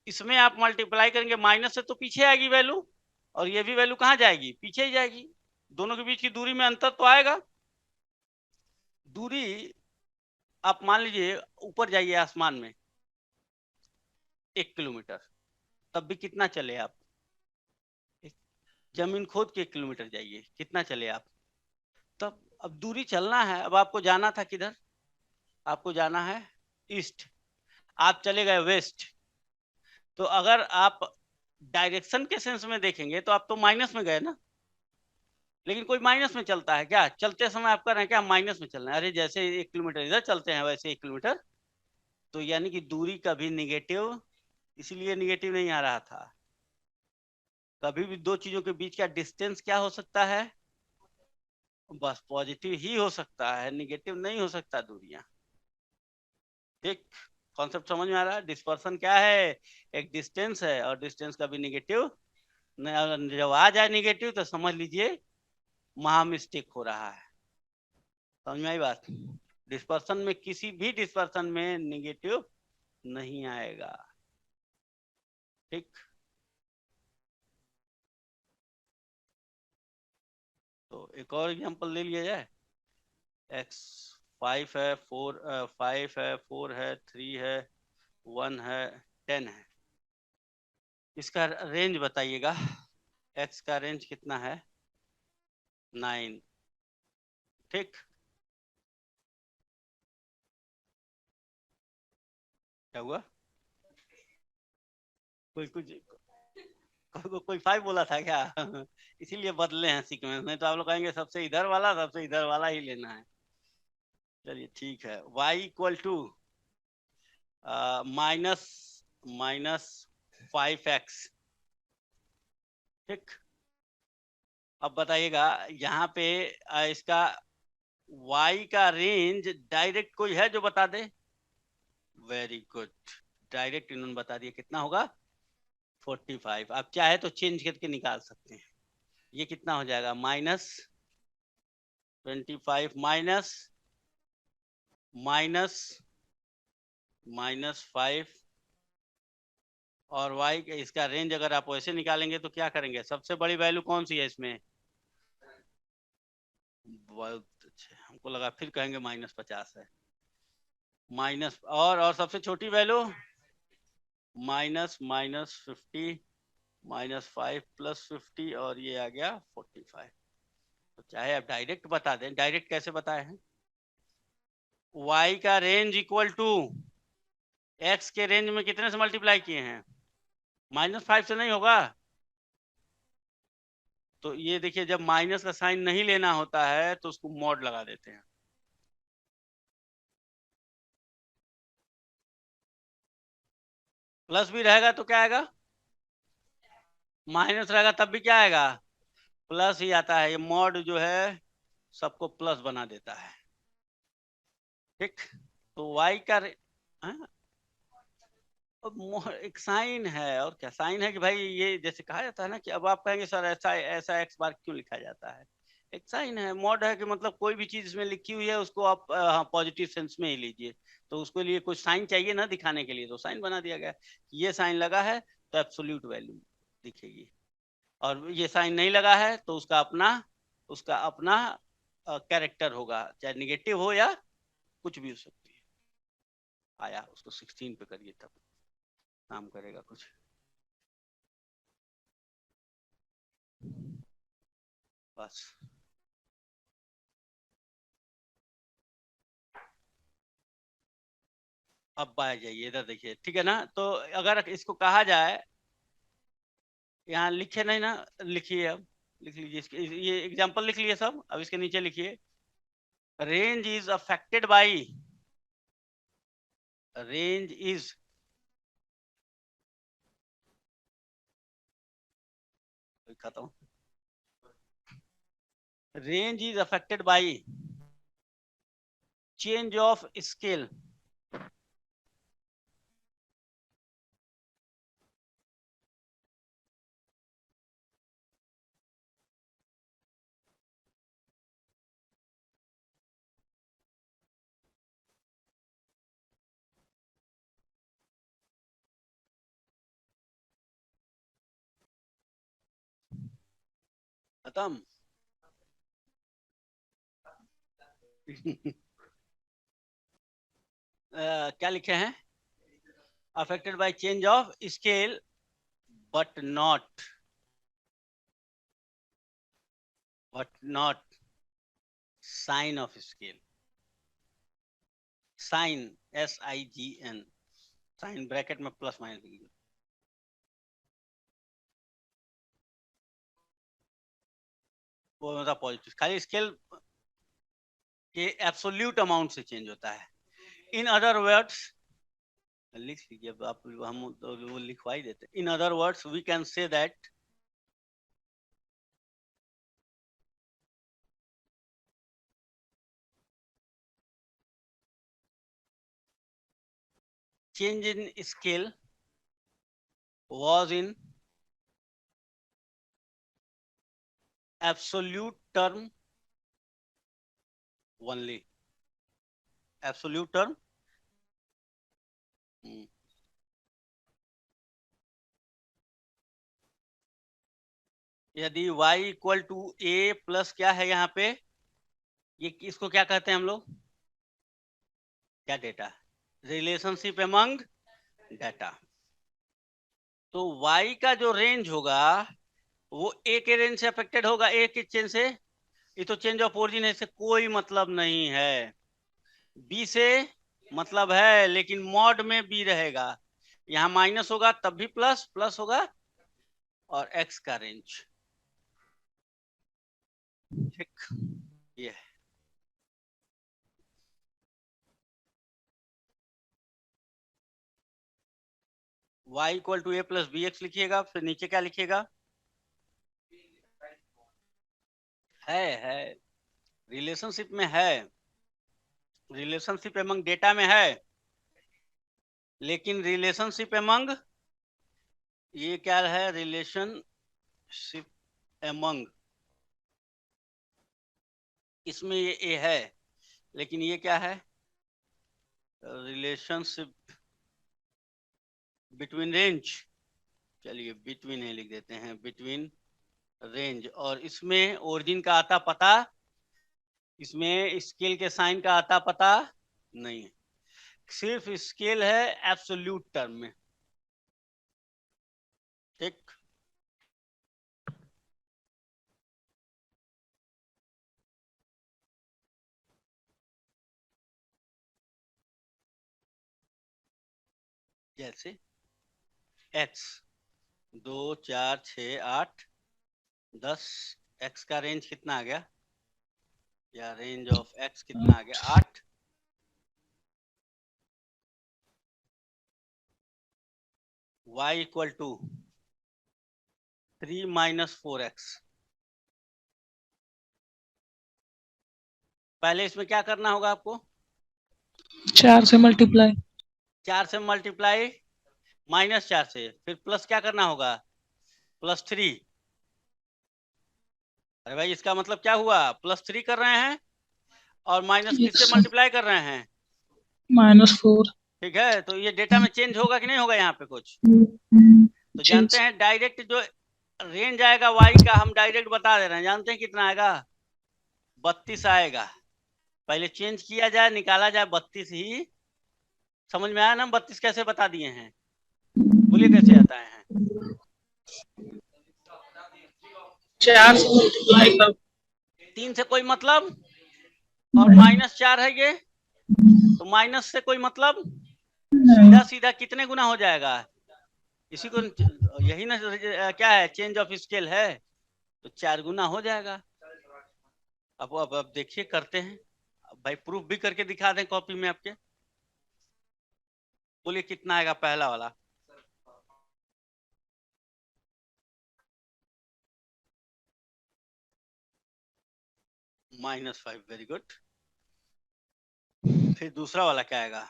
इसमें आप मल्टीप्लाई करेंगे माइनस से तो पीछे आएगी वैल्यू, और ये भी वैल्यू कहाँ जाएगी, पीछे ही जाएगी, दोनों के बीच की दूरी में अंतर तो आएगा। दूरी, आप मान लीजिए ऊपर जाइए आसमान में 1 किलोमीटर, तब भी कितना चले आप, जमीन खोद के 1 किलोमीटर जाइए, कितना चले आप, तब अब दूरी चलना है, अब आपको जाना था किधर, आपको जाना है ईस्ट, आप चले गए वेस्ट, तो अगर आप डायरेक्शन के सेंस में देखेंगे तो आप तो माइनस में गए ना, लेकिन कोई माइनस में चलता है क्या, चलते समय आप कर रहे हैं क्या, माइनस में चल रहे हैं, अरे जैसे 1 किलोमीटर इधर चलते हैं वैसे 1 किलोमीटर, तो यानी कि दूरी कभी निगेटिव, इसलिए निगेटिव नहीं आ रहा था। कभी भी दो चीजों के बीच का डिस्टेंस क्या हो सकता है, बस पॉजिटिव ही हो सकता है, निगेटिव नहीं हो सकता दूरियां, ठीक। कॉन्सेप्ट समझ में आ रहा है, डिस्पर्सन क्या है, एक डिस्टेंस है, और डिस्टेंस कभी निगेटिव, जब आ जाए निगेटिव तो समझ लीजिए महा मिस्टेक हो रहा है। समझ में आई बात, डिस्पर्सन में, किसी भी डिस्पर्सन में निगेटिव नहीं आएगा, ठीक। तो एक और एग्जांपल ले लिया जाए, एक्स 5 है, 4, 5 है, 4 है, 3 है, 1 है, 10 है, इसका रेंज बताइएगा, एक्स का रेंज कितना है, 9, ठीक। क्या हुआ, कोई कुछ, कोई 5 बोला था क्या? इसीलिए बदले हैं सीक्वेंस, नहीं तो आप लोग कहेंगे सबसे इधर वाला, सबसे इधर वाला ही लेना है। चलिए ठीक है, y = माइनस माइनस 5x, ठीक। अब बताइएगा यहाँ पे इसका y का रेंज डायरेक्ट कोई है जो बता दे, वेरी गुड, डायरेक्ट इन्होंने बता दिया, कितना होगा, 45। आप चाहे तो चेंज करके निकाल सकते हैं। ये कितना हो जाएगा, -25 -5 और y इसका रेंज अगर आप वैसे निकालेंगे तो क्या करेंगे, सबसे बड़ी वैल्यू कौन सी है इसमें, बहुत अच्छे, हमको लगा फिर कहेंगे -50 है, माइनस और सबसे छोटी वैल्यू -50 -5 +50 और ये आ गया 45। तो चाहे आप डायरेक्ट बता दें, डायरेक्ट कैसे बताए हैं, y का रेंज इक्वल टू x के रेंज में कितने से मल्टीप्लाई किए हैं, -5 से नहीं होगा। तो ये देखिए, जब माइनस का साइन नहीं लेना होता है तो उसको मॉड लगा देते हैं। प्लस भी रहेगा तो क्या आएगा, माइनस रहेगा तब भी क्या आएगा, प्लस ही आता है। ये मॉड जो है सबको प्लस बना देता है। ठीक, तो y का हाँ? एक साइन है, और क्या साइन है कि भाई ये जैसे कहा जाता है ना कि अब आप कहेंगे सर ऐसा ऐसा x बार क्यों लिखा जाता है, एक साइन है, मॉड है कि मतलब कोई भी चीज इसमें लिखी हुई है उसको आप पॉजिटिव सेंस में ही लीजिए। तो उसके लिए कुछ साइन चाहिए ना दिखाने के लिए, तो साइन बना दिया गया। ये साइन लगा है तो एब्सोल्यूट वैल्यू दिखेगी, और ये साइन नहीं लगा है तो उसका अपना कैरेक्टर होगा, चाहे निगेटिव हो या कुछ भी हो सकती है। आया, उसको 16 पे करिए तब काम करेगा कुछ। बस अब आ जाइए इधर देखिए, ठीक है ना। तो अगर इसको कहा जाए, यहाँ लिखे नहीं ना, लिखिए अब, लिख लीजिए ये एग्जांपल लिख लिए सब, अब इसके नीचे लिखिए, range is affected by, range is लिखता हूँ, range is affected by change of scale, खत्म। क्या लिखे हैं, affected by change of scale but not sign of scale, sign SIGN, sign bracket में प्लस माइनस लिखिए, वो मतलब पॉजिटिव, खाली स्केल के एब्सोल्यूट अमाउंट से चेंज होता है। इन अदर वर्ड्स, लिख लीजिए आप, हम तो वो लिखवा ही देते। In other words we can say that change in scale was in absolute term only, absolute term। यदि y equal to a plus क्या है यहाँ पे, ये इसको क्या कहते हैं हम लोग, क्या डेटा, रिलेशनशिप एमंग डाटा। तो y का जो रेंज होगा वो a के रेंज से अफेक्टेड होगा, a के चेंज से, ये तो चेंज ऑफ ओरिजिन है, इससे कोई मतलब नहीं है। b से मतलब है, लेकिन मॉड में b रहेगा, यहाँ माइनस होगा तब भी प्लस प्लस होगा, और x का रेंज। ठीक, ये y equal to a plus b x लिखिएगा, फिर नीचे क्या लिखिएगा, है रिलेशनशिप में है, रिलेशनशिप एमंग डेटा में है, लेकिन रिलेशनशिप एमंग ये क्या है? रिलेशनशिप एमंग, इसमें ये ए है, लेकिन ये क्या है? Relationship between range. चलिए बिटवीन है लिख देते हैं, बिटवीन रेंज। और इसमें ओरिजिन का आता पता, इसमें स्केल के साइन का आता पता नहीं है, सिर्फ स्केल है एब्सोल्यूट टर्म में। ठीक, जैसे x 2 4 6 8 10, x का रेंज कितना आ गया, या रेंज ऑफ x कितना आ गया? 8। y equal to 3 minus 4x। पहले इसमें क्या करना होगा आपको? 4 से मल्टीप्लाई। 4 से मल्टीप्लाई, -4 से, फिर प्लस क्या करना होगा? +3। अरे भाई इसका मतलब क्या हुआ? +3 कर रहे हैं और माइनस किससे मल्टीप्लाई कर रहे हैं? -4। ठीक है, तो ये डेटा में चेंज होगा कि नहीं होगा यहाँ पे कुछ? तो जानते हैं डायरेक्ट जो रेंज आएगा y का, हम डायरेक्ट बता दे रहे हैं, जानते हैं कितना आएगा? 32 आएगा। पहले चेंज किया जाए, निकाला जाए 32 ही। समझ में आया ना? 32 कैसे बता दिए हैं, बोलिए कैसे आता है? 4 से मल्टीप्लाई कर। 3 से कोई मतलब, और -4 है ये, तो माइनस से कोई मतलब, सीधा सीधा कितने गुना हो जाएगा? इसी को, यही ना क्या है, चेंज ऑफ स्केल है, तो 4 गुना हो जाएगा। अब देखिए करते हैं, अब भाई प्रूफ भी करके दिखा दें कॉपी में आपके। बोलिए कितना आएगा पहला वाला? -5, वेरी गुड। फिर दूसरा वाला क्या आएगा?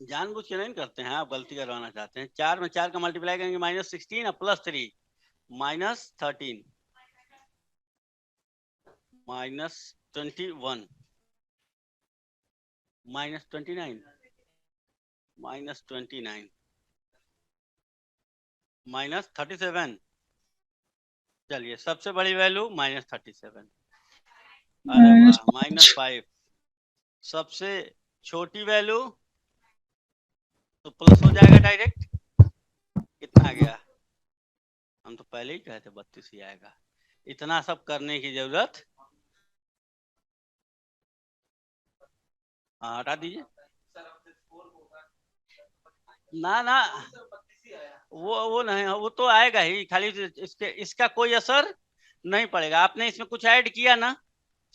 जानबूझ के नहीं करते हैं, आप गलती करवाना चाहते हैं। 4 में 4 का मल्टीप्लाई करेंगे -16 और +3, -13, -21, -29, -29, -37। चलिए सबसे बड़ी वैल्यू -37। अरे वाह, -5। सबसे छोटी वैल्यू तो प्लस हो जाएगा डायरेक्ट। कितना आ गया? हम तो पहले ही कहे थे 32 ही आएगा। इतना सब करने की जरूरत, हाँ हटा दीजिए ना ना, वो नहीं, वो तो आएगा ही, खाली इसका कोई असर नहीं पड़ेगा। आपने इसमें कुछ ऐड किया ना,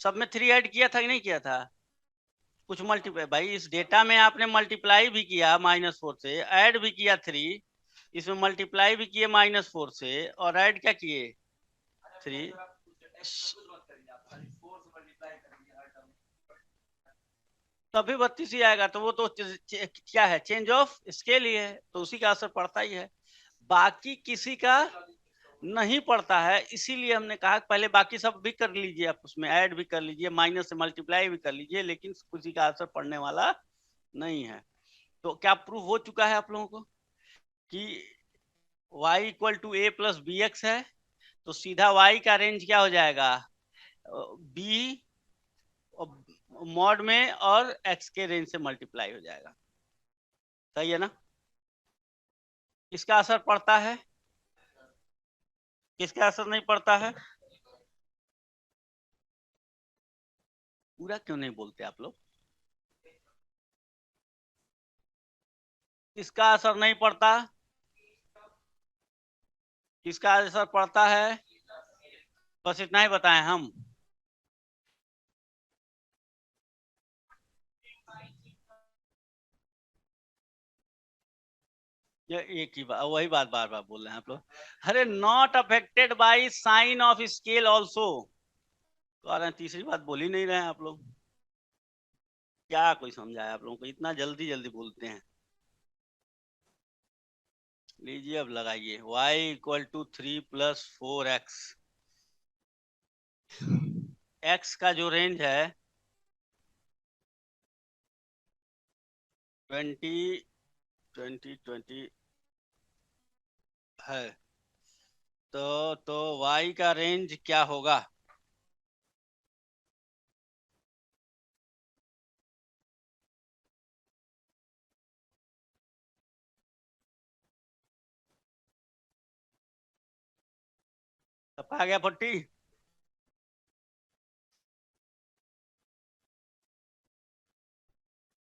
सब में 3 ऐड किया था कि नहीं किया था? कुछ मल्टीप्लाई, भाई इस डेटा में आपने मल्टीप्लाई भी किया -4 से, ऐड भी किया 3, इसमें मल्टीप्लाई भी किए -4 से, और ऐड क्या किए? 3। तभी 32 ही आएगा। तो वो तो क्या है, चेंज ऑफ स्केल ही है, तो उसी का असर पड़ता ही है, बाकी किसी का नहीं पड़ता है। इसीलिए हमने कहा पहले बाकी सब भी कर लीजिए, आप उसमें ऐड भी कर लीजिए, माइनस से मल्टीप्लाई भी कर लीजिए, लेकिन किसी का असर पड़ने वाला नहीं है। तो क्या प्रूफ हो चुका है आप लोगों को कि y equal to a plus b x है? तो सीधा y का रेंज क्या हो जाएगा? b मॉड में और x के रेंज से मल्टीप्लाई हो जाएगा। सही है ना? किसका असर पड़ता है, किसका असर नहीं पड़ता है? पूरा क्यों नहीं बोलते आप लोग? किसका असर नहीं पड़ता? किसका असर पड़ता है? बस इतना ही बताएं हम। ये एक ही बात, वही बात बार बार बोल रहे हैं आप लोग। अरे not affected by sine of scale also, तो आ रहे हैं, तीसरी बात बोल ही नहीं रहे हैं आप लोग। क्या कोई समझाया आप लोगों को, इतना जल्दी जल्दी बोलते हैं। लीजिए अब लगाइए, y equal to 3 + 4x। x का जो रेंज है 20 है, तो y का रेंज क्या होगा? अब आ गया 40।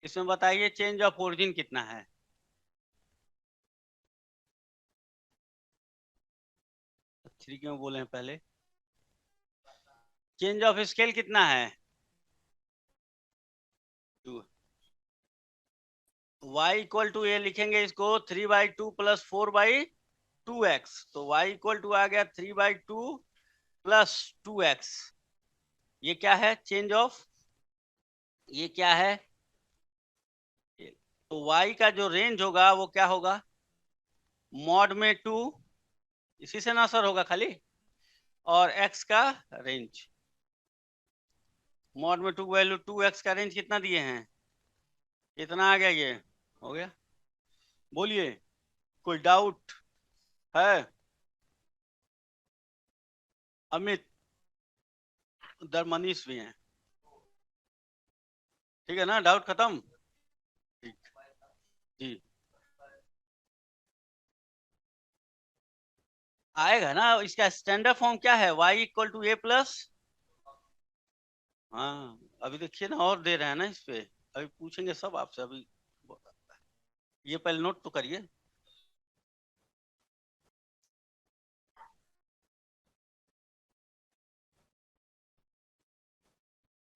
इसमें बताइए चेंज ऑफ ओरिजिन कितना है? थ्री क्यों बोले हैं पहले? चेंज ऑफ स्केल कितना है? 2। y इक्वल टू ये लिखेंगे इसको 3/2 + 4/2x। तो y इक्वल टू आ गया 3/2 + 2x। ये क्या है? चेंज ऑफ, ये क्या है? तो y का जो रेंज होगा वो क्या होगा? मॉड में 2, इसी से ना सर होगा खाली, और x का रेंज। मॉड में 2 वैल्यू 2x का रेंज कितना दिए हैं? इतना आ गया, ये हो गया। बोलिए, कोई डाउट है? अमित, उधर मनीष भी हैं, ठीक है ना? डाउट खत्म? ठीक जी। आएगा ना, इसका स्टैंडर्ड फॉर्म क्या है? y equal to a plus, हाँ अभी देखिए ना, और दे रहे हैं ना इस पे, अभी पूछेंगे सब आपसे। अभी ये पहले नोट तो करिए।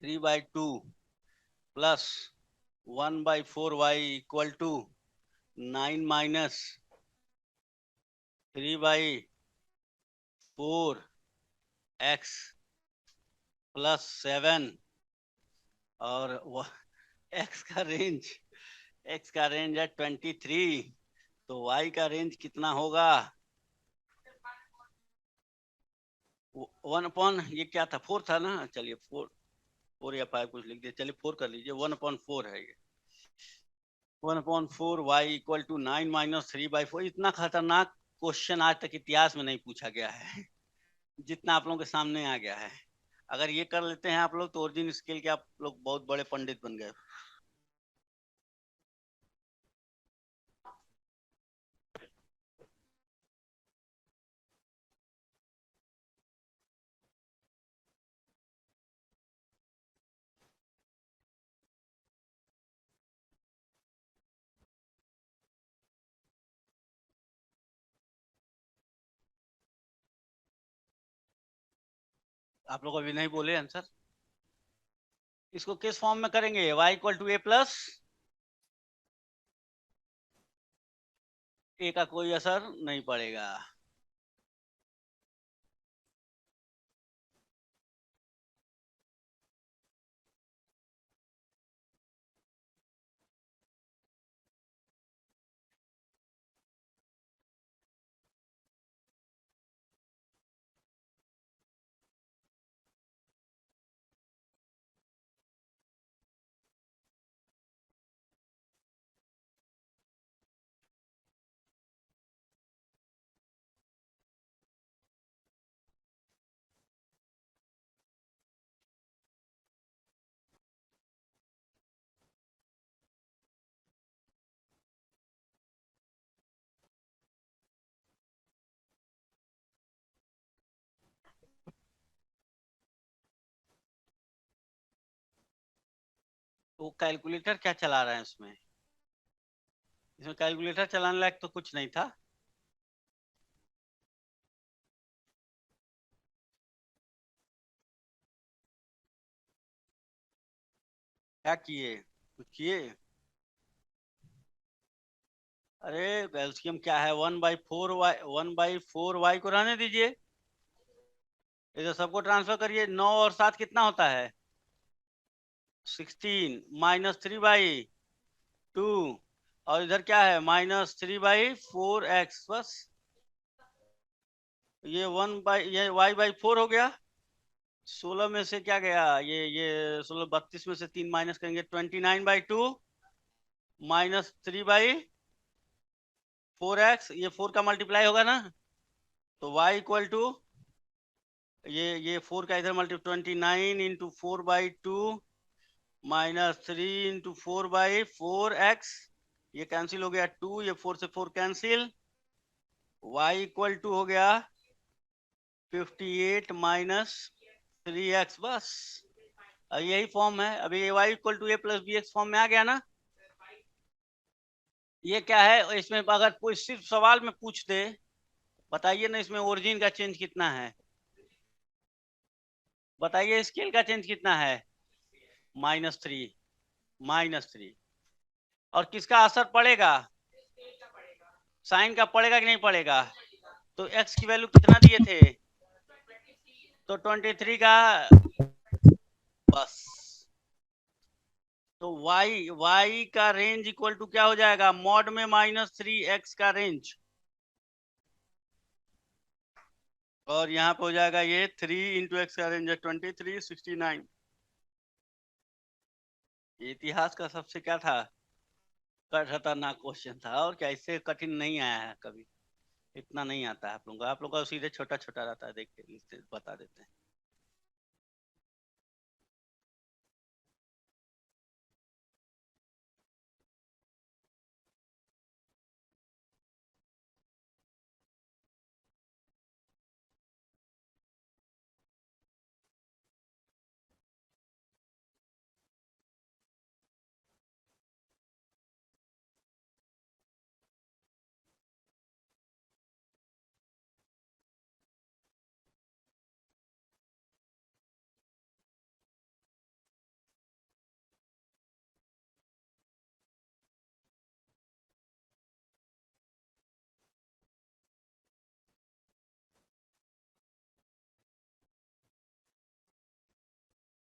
Three by two plus 1/4y equal to 9 - 3/4x +7। और एक्स का रेंज है 23। तो y का रेंज कितना होगा? 1 ये क्या था? 4 था ना? चलिए 4 या 5 कुछ लिख दिया, चलिए 4 कर लीजिए। 1/4 है ये। 1/4 y इक्वल टू 9 - 3/4। इतना खतरनाक क्वेश्चन आज तक इतिहास में नहीं पूछा गया है जितना आप लोगों के सामने आ गया है। अगर ये कर लेते हैं आप लोग तो ओरिजिन स्केल के आप लोग बहुत बड़े पंडित बन गए। आप लोग अभी नहीं बोले आंसर। इसको किस फॉर्म में करेंगे? y equal to a plus, a का कोई असर नहीं पड़ेगा। तो कैलकुलेटर क्या चला रहे हैं इसमें? इसमें कैलकुलेटर चलाने लायक तो कुछ नहीं था। क्या किए? कुछ किए? अरे एलसीएम क्या है? 1/4y, 1/4y को रहने दीजिए। इधर सबको ट्रांसफर करिए। 9 और 7 कितना होता है? 16 -3/2 और इधर क्या है -3/4x बस। ये ये y/4 हो गया। 16 में से क्या गया, ये 16 32 में से 3 माइनस करेंगे 29/2 -3/4x, ये 4 का मल्टीप्लाई होगा ना, तो y इक्वल टू ये 4 का इधर मल्टीप्लाई 29 इंटू 4/2 -3 इंटू 4/4x, ये कैंसिल हो गया 2, ये 4 से 4 कैंसिल, y इक्वल टू हो गया 58 -3x बस। यही फॉर्म है। अभी y equal to a plus b x form में आ गया ना। ये क्या है, इसमें अगर कोई सिर्फ सवाल में पूछ दे बताइए ना, इसमें ओरिजिन का चेंज कितना है, बताइए स्केल का चेंज कितना है, -3 और किसका असर पड़ेगा, साइन का पड़ेगा कि नहीं पड़ेगा। तो x की वैल्यू कितना दिए थे, तो 23 का बस। तो y का रेंज इक्वल टू क्या हो जाएगा, मॉड में -3x का रेंज, और यहाँ पे हो जाएगा ये 3 इंटू एक्स का रेंज है 23 69। इतिहास का सबसे क्या था, खतरनाक क्वेश्चन था, और क्या इससे कठिन नहीं आया है कभी, इतना नहीं आता है आप लोगों का सीधे छोटा छोटा रहता है, देख के बता देते हैं।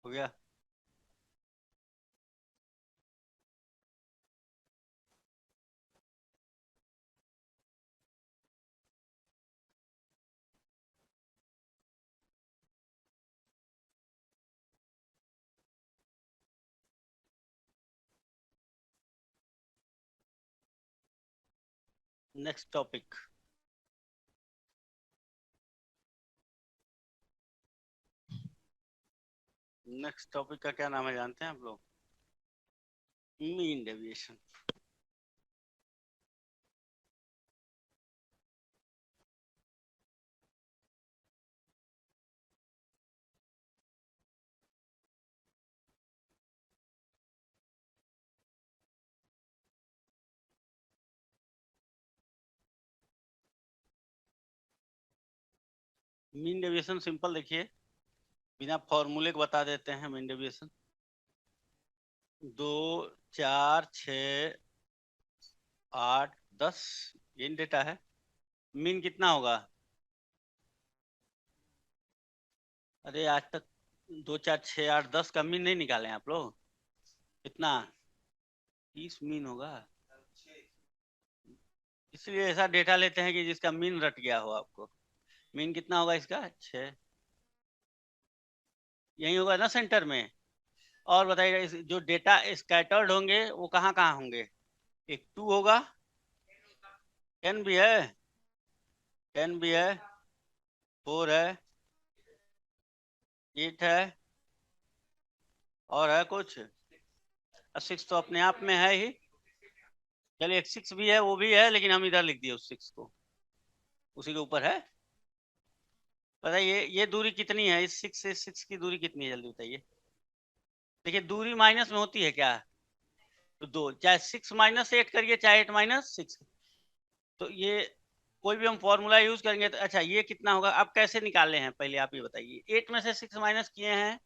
हो गया। नेक्स्ट टॉपिक, नेक्स्ट टॉपिक का क्या नाम है जानते हैं आप लोग, mean deviation. Mean deviation simple देखिए, बिना फॉर्मूले को बता देते हैं। मीन डेविएशन 2 4 6 8 10 ये डेटा है। मीन कितना होगा, अरे आज तक 2 4 6 8 10 का मीन नहीं निकाले आप लोग, कितना 30 मीन होगा, इसलिए ऐसा डेटा लेते हैं कि जिसका मीन रट गया हो आपको। मीन कितना होगा इसका 6, यही होगा ना सेंटर में। और बताइएगा जो डेटा स्कैटर्ड होंगे वो कहाँ कहाँ होंगे, एक 2 होगा, 10 भी है, 10 भी है, 4 है, 8 है, और है कुछ, 6 तो अपने आप में है ही। चलिए एक 6 भी है, वो भी है, लेकिन हम इधर लिख दिए उस 6 को, उसी के ऊपर है। बताइए ये दूरी कितनी है, इस 6 से 6 की दूरी कितनी है, जल्दी बताइए। देखिए दूरी माइनस में होती है क्या, तो 2, चाहे 6 -8 करिए चाहे 8 -6, तो ये कोई भी हम फॉर्मूला यूज करेंगे तो अच्छा ये कितना होगा, अब कैसे निकाले हैं पहले आप ये बताइए। 8 में से 6 माइनस किए हैं,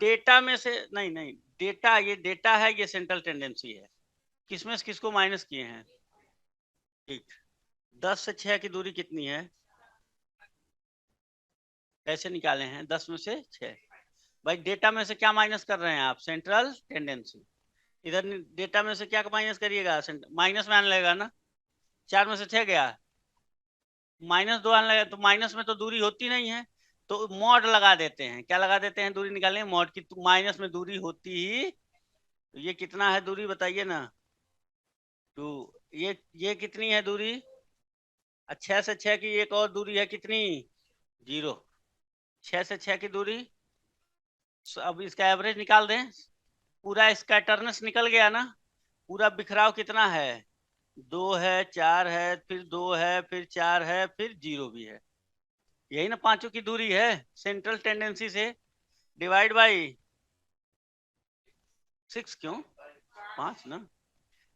डेटा में से नहीं नहीं, डेटा ये डेटा है, ये सेंट्रल टेंडेंसी है, किसमें से किसको माइनस किए हैं, ठीक। 10 से 6 की दूरी कितनी है, कैसे निकाले हैं, 10 में से 6, भाई डेटा में से क्या माइनस कर रहे हैं आप? Central tendency. इधर डेटा में से क्या माइनस करिएगा? माइनस में आने लगेगा ना। 4 में से 6 गया, -2 आने लगेगा, तो माइनस में तो दूरी होती नहीं है, तो मॉड लगा देते हैं। क्या लगा देते हैं? दूरी निकालने मॉड की, माइनस में दूरी होती ही। तो ये कितना है दूरी बताइए ना? 2। ये कितनी है दूरी? 6 से 6 की एक और दूरी है कितनी? 0। 6 से 6 की दूरी। अब इसका एवरेज निकाल दें। पूरा स्कैटरनेस निकल गया ना। पूरा बिखराव कितना है? 2 है, 4 है, फिर 2 है, फिर 4 है, फिर 0 भी है। यही ना पांचों की दूरी है सेंट्रल टेंडेंसी से। डिवाइड बाई 6 क्यों? 5 ना।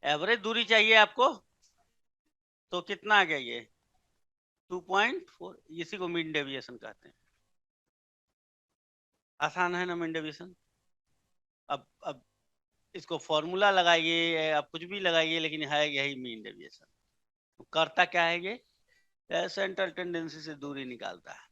एवरेज दूरी चाहिए आपको, तो कितना आ गया ये? 2.4। इसी को मीन डेविएशन कहते हैं। आसान है ना मीन डेविएशन? अब इसको फॉर्मूला लगाइए, आप कुछ भी लगाइए, लेकिन है यही मीन डेविएशन। तो करता क्या है ये? सेंट्रल टेंडेंसी से दूरी निकालता है।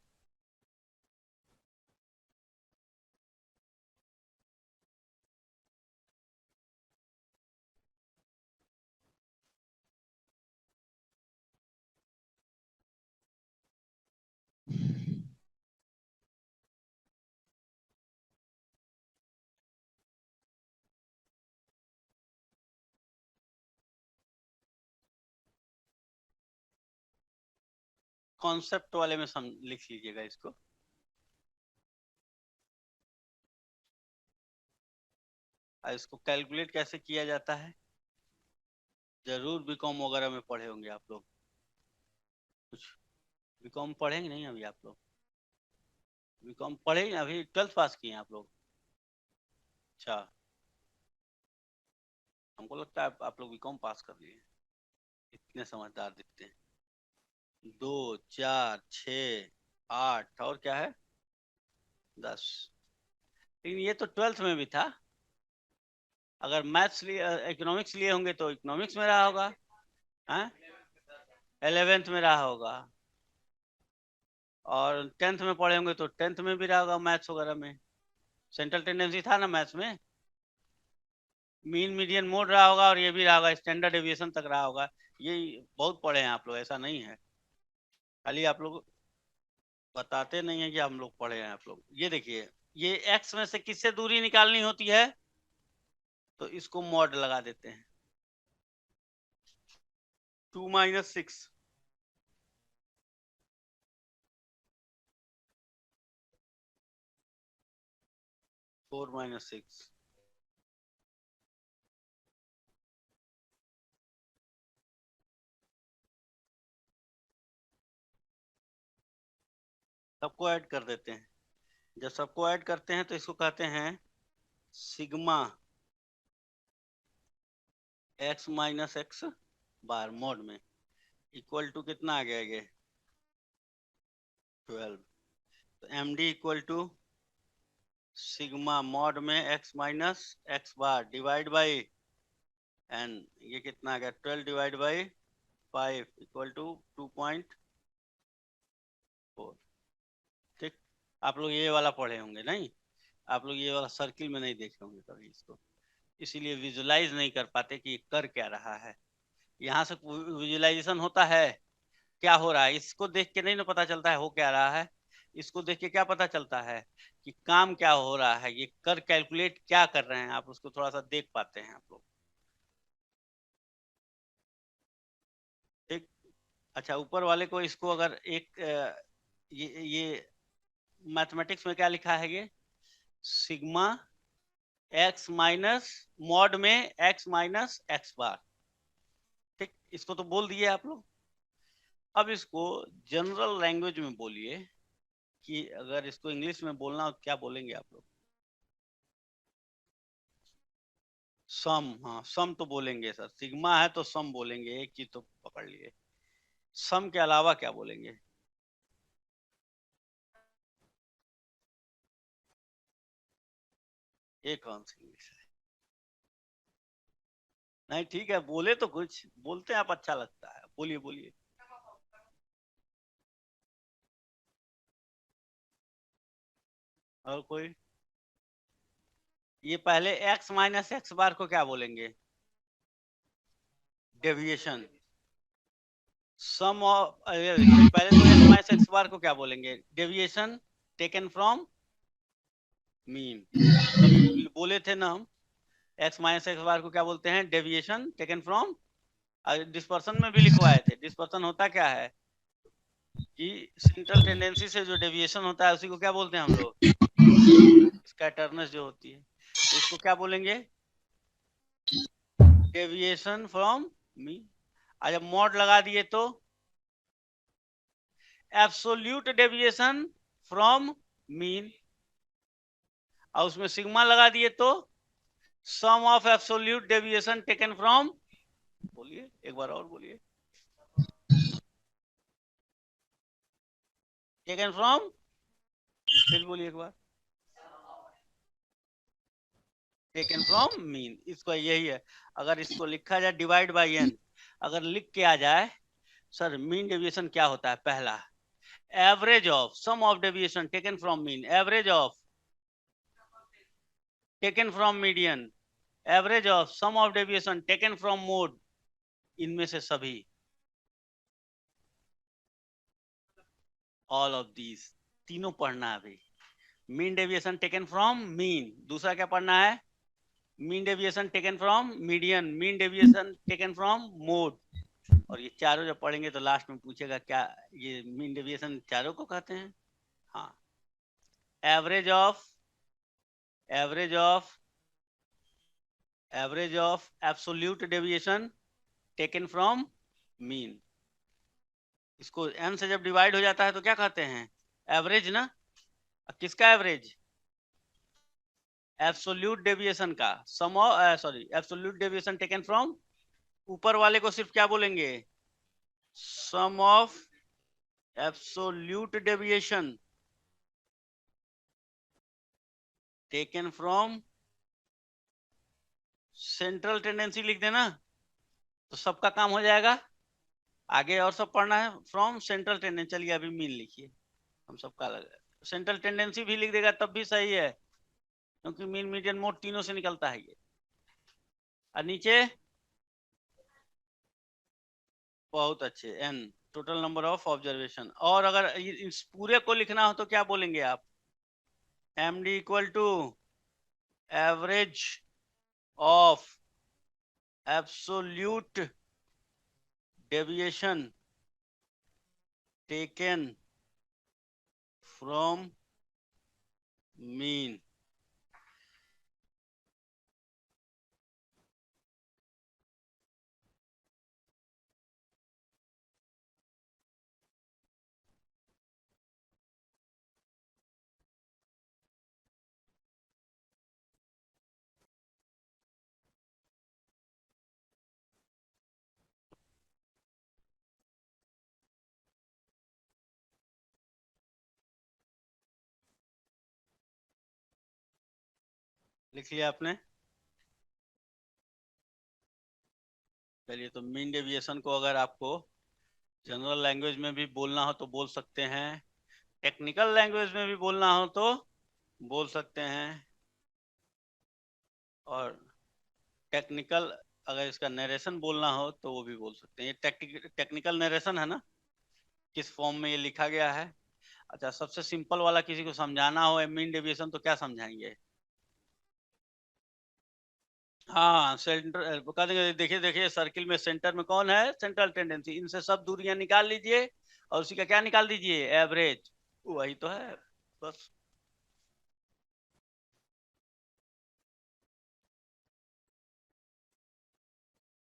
कॉन्सेप्ट वाले में लिख लीजिएगा इसको। इसको कैलकुलेट कैसे किया जाता है, जरूर बीकॉम वगैरह में पढ़े होंगे आप लोग। कुछ बीकॉम पढ़ेंगे नहीं अभी आप लोग? बीकॉम पढ़े अभी, 12th पास किए हैं आप लोग? अच्छा, हमको लगता है आप लोग बीकॉम पास कर लिए, इतने समझदार दिखते हैं। 2, 4, 6, 8 और क्या है? 10। लेकिन ये तो 12th में भी था। अगर मैथ्स लिए, इकोनॉमिक्स लिए होंगे तो इकोनॉमिक्स में रहा होगा। हाँ, 11th में रहा होगा। और 10th में पढ़े होंगे तो 10th में भी रहा होगा मैथ्स वगैरह में। सेंट्रल टेंडेंसी था ना मैथ्स में। मीन मीडियन मोड रहा होगा, और ये भी रहा होगा, स्टैंडर्ड डेविएशन तक रहा होगा। ये बहुत पढ़े हैं आप लोग, ऐसा नहीं है। खाली आप लोग बताते नहीं है कि हम लोग पढ़े हैं आप लोग। ये देखिए, ये एक्स में से किससे दूरी निकालनी होती है, तो इसको मॉड लगा देते हैं। 2 - 6। 4 - 6। सबको ऐड कर देते हैं। जब सबको ऐड करते हैं तो इसको कहते हैं सिग्मा x - x मॉड में, इक्वल टू कितना आ गया ये? 12। तो M D equal to sigma mod में x - x divide by n. ये कितना आ गया? 12 / 5 इक्वल टू 2.4। ठीक। आप लोग ये वाला पढ़े होंगे नहीं? आप लोग ये वाला सर्किल में नहीं देखे होंगे कभी इसको, इसीलिए विजुलाइज नहीं कर पाते कि कर क्या रहा है। यहाँ से विजुलाइजेशन होता है, क्या हो रहा है इसको देख के नहीं ना पता चलता है हो क्या रहा है। इसको देख के क्या पता चलता है कि काम क्या हो रहा है, ये कर कैलकुलेट क्या कर रहे हैं, आप उसको थोड़ा सा देख पाते हैं आप लोग। ठीक। अच्छा, ऊपर वाले को इसको अगर एक ये मैथमेटिक्स में क्या लिखा है ये? सिग्मा x माइनस मॉड में x - x'। ठीक, इसको तो बोल दिए आप लोग। अब इसको जनरल लैंग्वेज में बोलिए, कि अगर इसको इंग्लिश में बोलना हो क्या बोलेंगे आप लोग? सम। हाँ, सम तो बोलेंगे सर, सिग्मा है तो सम बोलेंगे, एक चीज तो पकड़ लिए। सम के अलावा क्या बोलेंगे? ये कौन सी इंग्लिश है? नहीं ठीक है, बोले तो कुछ बोलते हैं आप, अच्छा लगता है, बोलिए बोलिए। और कोई? ये पहले x माइनस एक्स बार को क्या बोलेंगे? डेविएशन। सम ऑफ पहले तो x माइनस एक्स बार को क्या बोलेंगे? Deviation taken from mean. कभी बोले थे ना हम, x माइनस एक्स बार को क्या बोलते हैं? Deviation taken from. डिस्पर्सन में भी लिखवाए थे। डिस्पर्सन होता क्या है कि सेंट्रल टेंडेंसी से जो डेविएशन होता है उसी को क्या बोलते हैं हम लोग? स्कैटरनेस जो होती है, तो इसको क्या बोलेंगे? Deviation from mean. जब मॉड लगा दिए तो एब्सोल्यूट डेविएशन फ्रॉम मीन, और उसमें सिग्मा लगा दिए तो sum of absolute deviation taken from. बोलिए एक बार और बोलिए। टेकन फ्रॉम, फिर बोलिए एक बार। टेकन फ्रॉम मीन, इसको यही है। अगर इसको लिखा जाए डिवाइड बाई एन, अगर लिख के आ जाए सर मीन डेविएशन क्या होता है? पहला average of sum of deviation taken from mean, average of taken from median, average of sum of deviation taken from mode, इनमें से सभी, ऑल ऑफ दीज, तीनों पढ़ना है अभी। Mean deviation taken from mean, दूसरा क्या पढ़ना है? Mean deviation taken from median, mean deviation taken from mode. और ये चारों जब पढ़ेंगे तो लास्ट में पूछेगा क्या ये मीन डेविएशन चारों को कहते हैं? हाँ। Average of, average of, average of absolute deviation taken from mean. इसको n से जब डिवाइड हो जाता है तो क्या कहते हैं? एवरेज ना। किसका एवरेज? एब्सोल्यूट डेविएशन का। Sum sorry absolute deviation taken from, ऊपर वाले को सिर्फ क्या बोलेंगे? Sum of absolute deviation taken from central tendency, लिख देना तो सबका काम हो जाएगा। आगे और सब पढ़ना है फ्रॉम सेंट्रल टेंडेंसी। चलिए अभी मीन लिखिए, हम सबका अलग। सेंट्रल टेंडेंसी भी लिख देगा तब भी सही है, क्योंकि मीन मीडियन मोड तीनों से निकलता है ये। और नीचे बहुत अच्छे, n total number of observation. और अगर इस पूरे को लिखना हो तो क्या बोलेंगे आप? M D equal to average of absolute deviation taken from mean. लिख लिया आपने? चलिए, तो मीन डेविएशन को अगर आपको जनरल लैंग्वेज में भी बोलना हो तो बोल सकते हैं, टेक्निकल लैंग्वेज में भी बोलना हो तो बोल सकते हैं, और टेक्निकल अगर इसका नरेशन बोलना हो तो वो भी बोल सकते हैं। ये टेक्निकल नरेशन है ना, किस फॉर्म में ये लिखा गया है। अच्छा, सबसे सिंपल वाला किसी को समझाना हो मीन डेविएशन तो क्या समझाएंगे? हाँ, सेंटर बता देंगे। देखिए देखिए, सर्किल में सेंटर में कौन है? Central tendency. इनसे सब दूरियां निकाल लीजिए और उसी का क्या निकाल दीजिए? एवरेज। वही तो है बस।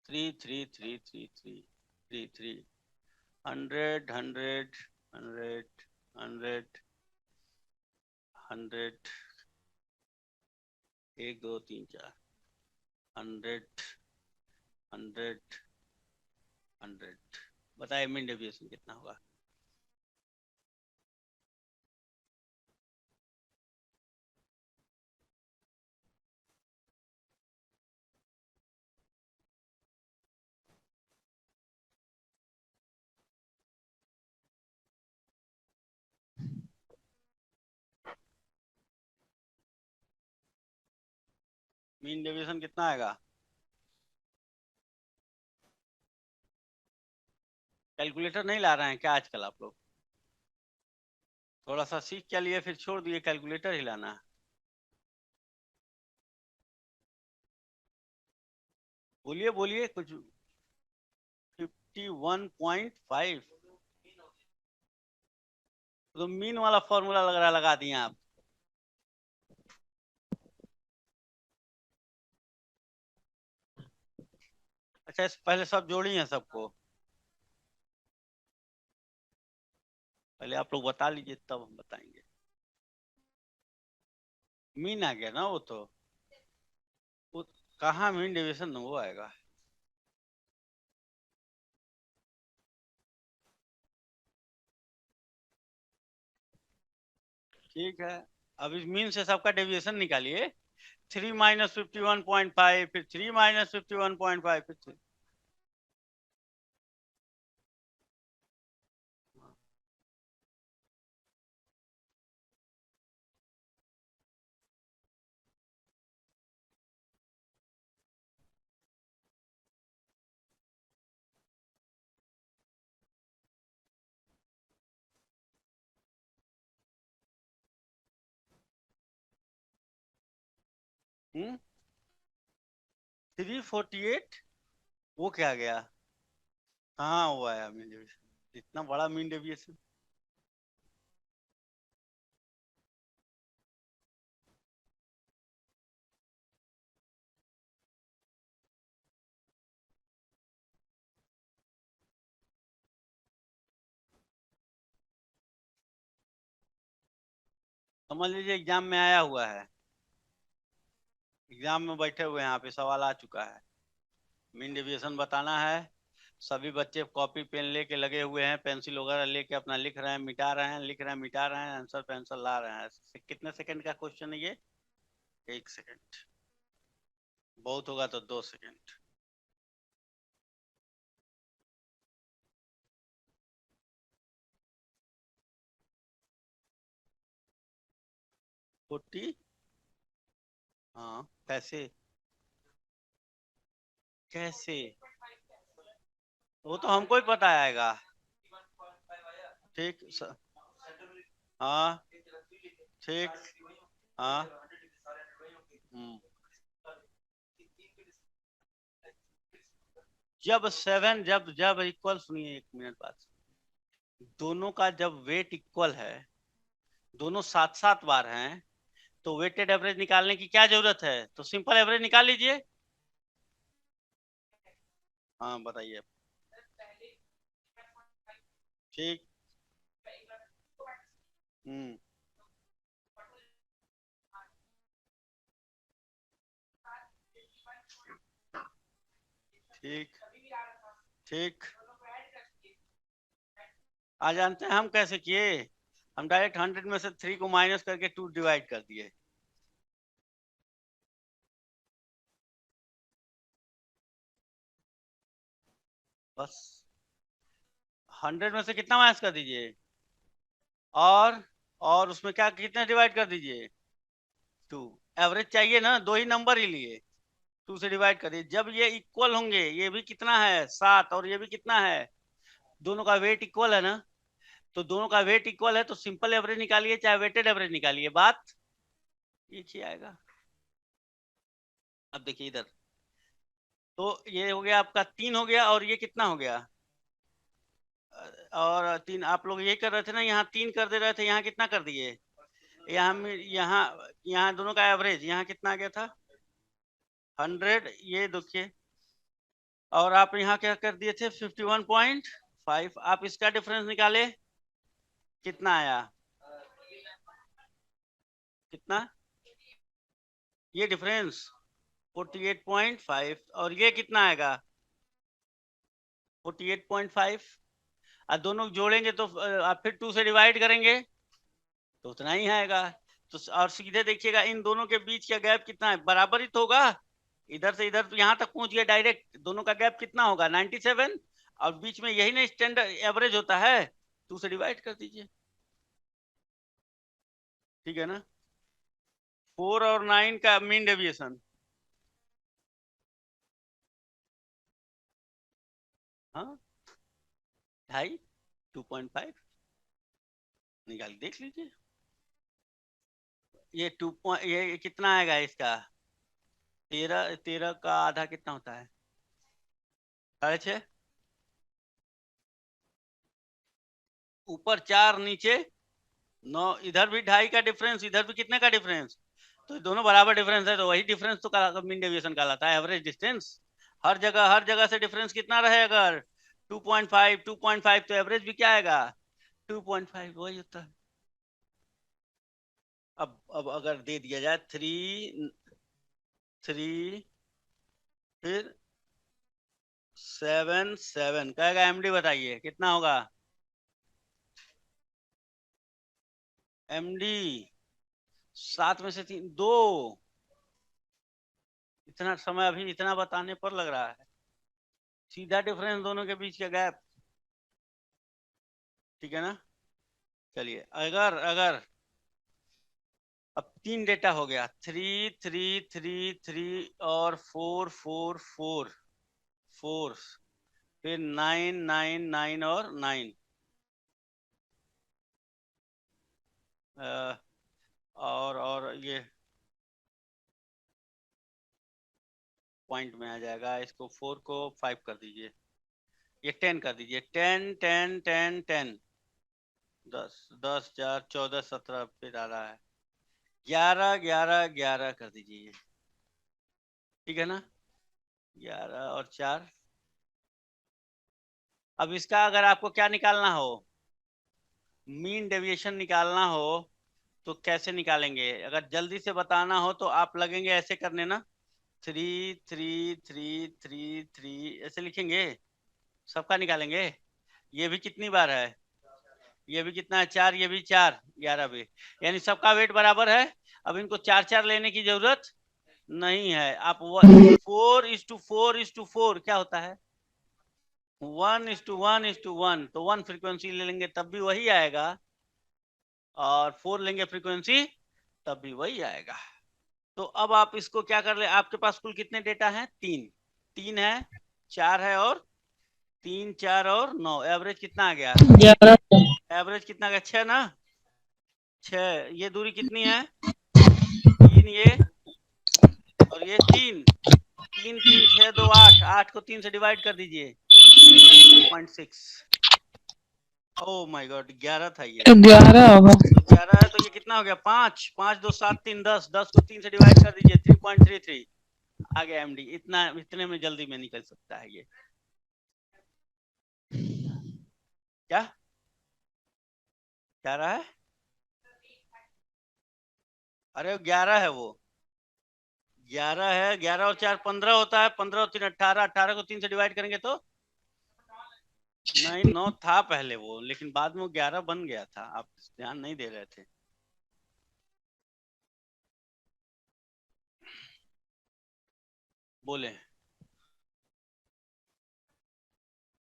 3 3 3 3 3 3, 100 100 100 100, 1 2 3 4, 100 100 100। बताइए मीन डेविएशन कितना होगा? मीन डेविएशन कितना आएगा? कैलकुलेटर नहीं ला रहे हैं क्या आजकल आप लोग? थोड़ा सा सीख क्या लिए फिर छोड़ दिए कैलकुलेटर हिलाना? बोलिए बोलिए कुछ। 51.5? तो मीन वाला फॉर्मूला लग रहा लगा दिए आप। अच्छा पहले सब जोड़ी हैं सबको? पहले आप लोग बता लीजिए तब हम बताएंगे। मीन आ गया ना वो तो। वो कहाँ मीन डेविएशन वो आएगा? ठीक है। अब इस मीन से सबका डेविएशन निकालिए। 3 - 51.5, फिर 3 - 51.5, फिर 3। हम्म। 348? वो क्या गया? कहाँ हुआ है मीन डेविएशन इतना बड़ा मीन डेविएशन? समझ लीजिए एग्जाम में आया हुआ है। एग्जाम में बैठे हुए हैं यहाँ पे सवाल आ चुका है। मीन डेविएशन बताना है। सभी बच्चे कॉपी पेन लेके लगे हुए हैं, पेंसिल वगैरह लेके अपना लिख रहे हैं, मिटा रहे हैं, लिख रहे हैं, मिटा रहे हैं, आंसर पे आंसर ला रहे हैं। कितने सेकंड का क्वेश्चन है ये? 1 सेकंड। बहुत होगा तो 2 सेकंड। 40? हाँ कैसे? कैसे? वो तो हमको ही पता आएगा। ठीक हाँ। ठीक। हाँ। हम्म। जब 7, जब जब इक्वल, सुनिए 1 मिनट बाद। दोनों का जब वेट इक्वल है, दोनों 7 7 बार हैं, तो वेटेड एवरेज निकालने की क्या जरूरत है? तो सिंपल एवरेज निकाल लीजिए। हाँ बताइए। ठीक। हम्म। ठीक। ठीक। आ जानते हैं हम कैसे किए? हम डायरेक्ट 100 में से 3 को माइनस करके 2 डिवाइड कर दिए। बस। 100 में से कितना माइनस कर दीजिए? और और उसमें क्या कितने डिवाइड कर दीजिए? 2। एवरेज चाहिए ना, दो ही नंबर ही लिए। 2 से डिवाइड करिए। जब ये इक्वल होंगे, ये भी कितना है 7 और ये भी कितना है, दोनों का वेट इक्वल है ना, तो दोनों का वेट इक्वल है तो सिंपल एवरेज निकालिए चाहे वेटेड एवरेज निकालिए, बात एक ही आएगा। अब देखिए इधर। तो ये हो गया आपका 3 हो गया, और ये कितना हो गया? और 3 आप लोग ये कर रहे थे ना, यहाँ 3 कर दे रहे थे, यहाँ कितना कर दिए? यहाँ यहाँ दोनों का एवरेज यहाँ कितना आ गया था? 100, ये देखिए। और आप यहाँ क्या कर दिए थे? 51.5। आप इसका डिफरेंस निकाले, कितना आया? कितना? ये डिफरेंस 48.5, और ये कितना आएगा? 48.5। और दोनों जोड़ेंगे तो आप फिर 2 से डिवाइड करेंगे तो उतना ही आएगा। तो और सीधे देखिएगा इन दोनों के बीच का गैप कितना है, बराबर ही तो होगा। इधर से इधर तो यहाँ तक पहुंच गया डायरेक्ट, दोनों का गैप कितना होगा? 97। और बीच में यही ना स्टैंडर्ड एवरेज होता है, 2 से डिवाइड कर दीजिए। ठीक है ना? 4 और 9 का मीन डेविएशन हाँ, ढाई, 2.5 निकाल देख लीजिए। ये ये कितना आएगा इसका? 13, 13 का आधा कितना होता है? 6.5। ऊपर 4, नीचे 9, इधर भी 2.5 का डिफरेंस, इधर भी कितने का डिफरेंस? तो दोनों बराबर डिफरेंस है, तो वही डिफरेंस तो मीन डेविएशन कहलाता है, एवरेज डिस्टेंस। हर जगह से डिफरेंस कितना रहे? अगर 2.5, 2.5 तो एवरेज भी क्या आएगा? 2.5 वही होता है। अब अगर दे दिया जाए 3, 3 फिर 7, 7 कहेगा एमडी, बताइए कितना होगा एमडी? 7 में से 3, 2। इतना समय अभी इतना बताने पर लग रहा है, सीधा डिफरेंस दोनों के बीच का गैप। ठीक है ना? चलिए, अगर अगर अब 3 डेटा हो गया, 3, 3, 3, 3 और 4, 4, 4, 4, फिर 9, 9, 9 और 9। और ये पॉइंट में आ जाएगा, इसको 4 को 5 कर दीजिए, ये 10 कर दीजिए, 10, 10, 10, 10, 10, 10, 4, 14, 17 फिर आ रहा है 11, 11, 11 कर दीजिए। ठीक है ना? 11 और 4। अब इसका अगर आपको क्या निकालना हो, मीन डेविएशन निकालना हो, तो कैसे निकालेंगे? अगर जल्दी से बताना हो तो आप लगेंगे ऐसे करने ना, 3, 3, 3, 3, 3 ऐसे लिखेंगे, सबका निकालेंगे। ये भी कितनी बार है? ये भी कितना है? 4, ये भी 4, 11 भी, यानी सबका वेट बराबर है। अब इनको 4 4 लेने की जरूरत नहीं है। आप 4:4:4 क्या होता है? 1:1:1, तो 1 फ्रीक्वेंसी ले लेंगे तब भी वही आएगा, और 4 लेंगे फ्रीक्वेंसी तब भी वही आएगा। तो अब आप इसको क्या कर ले, आपके पास कुल कितने डेटा हैं? 3, 3 है, 4 है, और 3, 4 और 9, एवरेज कितना आ गया? 11। एवरेज कितना आ गया? 6 ना? 6। ये दूरी कितनी है? 3 ये, और ये 3, 3, 3, 6, 2, 8, 8 को 3 से डिवाइड कर दीजिए, 3.6। ओ माय गॉड, 11 था ये। 11 होगा। तो 11 है, तो ये कितना हो गया? 5, 5, 2, 7, 3, 10, 10 को 3 से डिवाइड कर दीजिए, 3.33 आ गया एमडी। इतना, इतने में जल्दी में निकल सकता है ये। क्या क्या रहा है? अरे 11 है वो, 11 है, 11 और 4 15 होता है, 15 और 3 18, 18 को 3 से डिवाइड करेंगे तो नहीं, 9 था पहले वो, लेकिन बाद में वो 11 बन गया था, आप ध्यान नहीं दे रहे थे। बोले,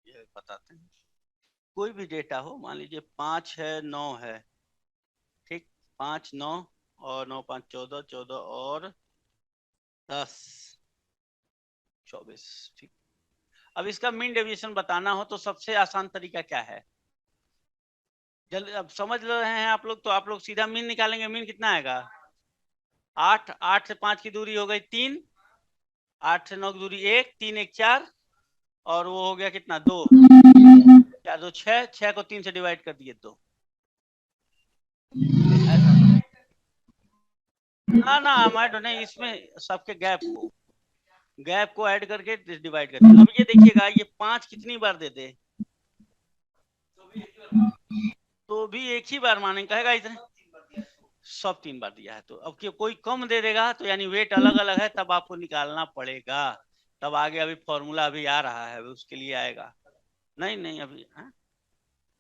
ये बताते हैं। कोई भी डेटा हो, मान लीजिए 5 है, 9 है, ठीक, 5, 9 और 9, 5, 14, 14 और 10, 24, ठीक। अब इसका मीन डेविएशन बताना हो तो सबसे आसान तरीका क्या है? जल्दी, अब समझ रहे हैं आप लोग, तो आप लोग सीधा मीन निकालेंगे। मीन कितना आएगा? 8, 8 से 5 की दूरी हो गई 3, 8 से 9 की दूरी 1, 3, 1, 4, और वो हो गया कितना? 2, 4, 2, 6, 6 को 3 से डिवाइड कर दिए 2, ऐसा ना ना, हमारे नहीं, इसमें सबके गैप को ऐड करके डिवाइड करते हैं। अब ये देखिएगा, ये 5 कितनी बार दे दे तो भी एक ही बार मानेंगे, कहेगा इतने, सब 3 बार दिया है। तो अब कोई कम दे देगा तो यानी वेट अलग अलग है, तब आपको निकालना पड़ेगा। तब आगे अभी फॉर्मूला अभी आ रहा है, उसके लिए आएगा। नहीं नहीं, अभी है,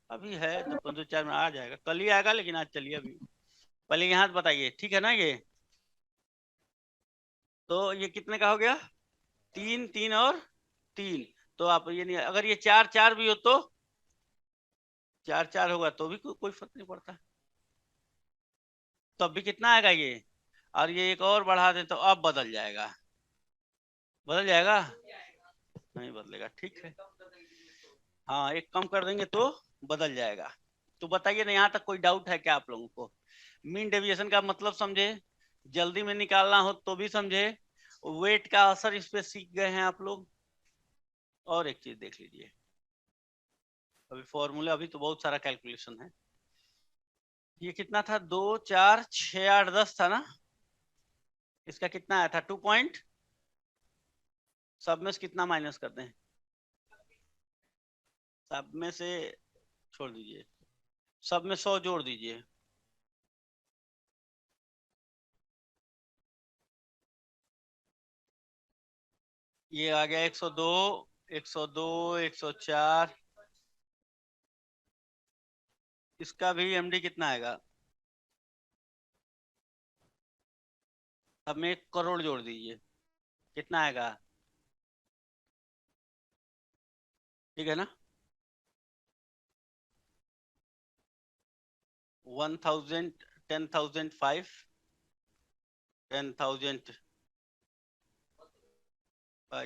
अभी है, तो 15 4 में आ जाएगा, कल ही आएगा, लेकिन आज चलिए अभी पहले यहाँ बताइए, ठीक है ना? ये तो ये कितने का हो गया? 3, 3 और 3। तो आप ये नहीं, अगर ये 4 4 भी हो तो 4 4 होगा तो भी कोई फर्क नहीं पड़ता, तब भी कितना आएगा ये? और ये एक और बढ़ा दे तो अब बदल जाएगा, बदल जाएगा? नहीं बदलेगा, ठीक है। हाँ, एक कम कर देंगे तो बदल जाएगा। तो बताइए ना, यहाँ तक कोई डाउट है क्या आप लोगों को? मीन डेविएशन का मतलब समझे, जल्दी में निकालना हो तो भी समझे, वेट का असर इस पे सीख गए हैं आप लोग। और एक चीज देख लीजिए, अभी फॉर्मूला, अभी तो बहुत सारा कैलकुलेशन है। ये कितना था, 2 4 6 8 10 था ना? इसका कितना आया था, 2 पॉइंट। सब में से कितना माइनस कर दें? सब में से छोड़ दीजिए, सब में 100 जोड़ दीजिए। ये आ गया 102, 102, 104। इसका भी एमडी कितना आएगा? सब में 1 करोड़ जोड़ दीजिए, कितना आएगा? ठीक है ना? 1000, 10,005, 10,000,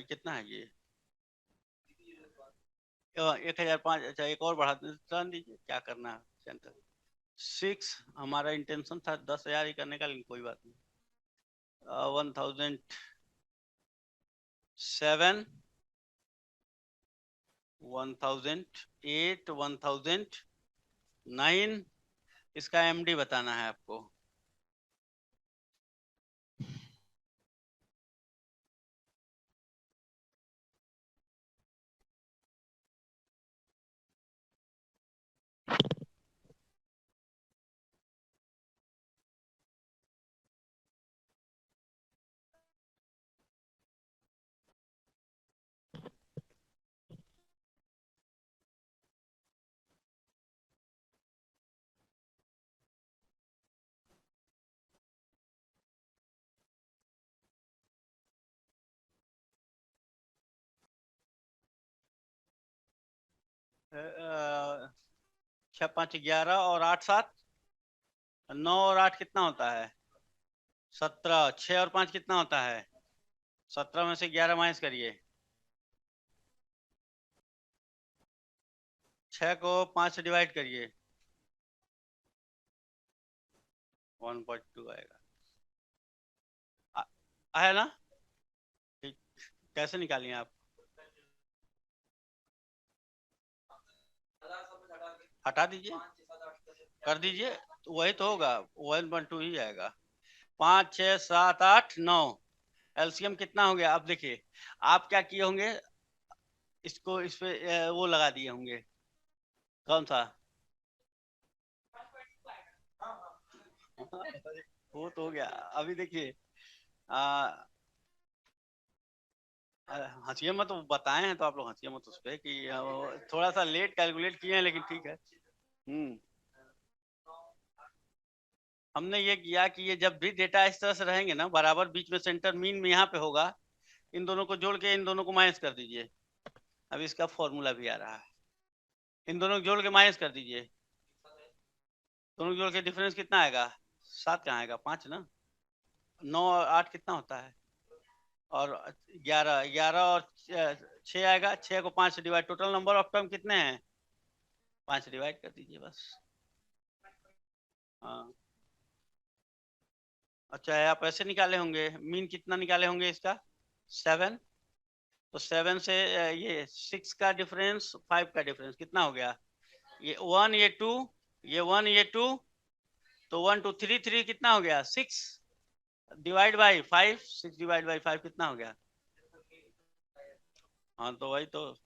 कितना है ये? 1,005। अच्छा, एक और बढ़ा दीजिए, क्या करना है सेंटर। 6, हमारा इंटेंशन था 10,000 ही करने का, लेकिन कोई बात नहीं। 1007, 1008, 1009। इसका एमडी बताना है आपको। अ, 6 5 11 और 8 7, 9 और 8 कितना होता है? 17। 6 और 5 कितना होता है? 17 में से 11 माइनस करिए। 6 को 5 से डिवाइड करिए, 1.2 आएगा। है ना? ठीक। कैसे निकालिए आप? हटा दीजिए, कर दीजिए, तो वही तो होगा, 1.2 ही आएगा। 5 6 7 8 9, एलसीएम कितना हो गया? अब देखिए, आप क्या किए होंगे, इसको इस पे वो लगा दिए होंगे। कौन सा? वो तो हो गया। अभी देखिए, हंसिए मत, वो बताए हैं तो आप लोग हंसिए मत उस पे कि थोड़ा सा लेट कैलकुलेट किए हैं, लेकिन ठीक है। हम्म। हमने ये किया कि ये जब भी डेटा इस तरह से रहेंगे ना, बराबर बीच में सेंटर मीन में यहाँ पे होगा, इन दोनों को जोड़ के इन दोनों को माइनस कर दीजिए। अब इसका फॉर्मूला भी आ रहा है, इन दोनों को जोड़ के माइनस कर दीजिए। दोनों को जोड़ के डिफरेंस कितना आएगा? 7 कहाँ आएगा, 5 ना। 9 और 8 कितना होता है? और 11, 11 और 6 आएगा। 6 को 5 से divide, total number of term कितने हैं? 5 से डिवाइड कर दीजिए बस। हाँ। अच्छा है, आप ऐसे निकाले होंगे, मीन कितना निकाले होंगे इसका? 7। तो 7 से ये 6 का डिफरेंस, 5 का डिफरेंस कितना हो गया? ये 1, ये 2, ये 1, ये 2, तो 1 2 3 3 कितना हो गया? 6 डिवाइड बाई 5, 6 डिवाइड बाई 5 कितना हो गया? हाँ, तो वही तो,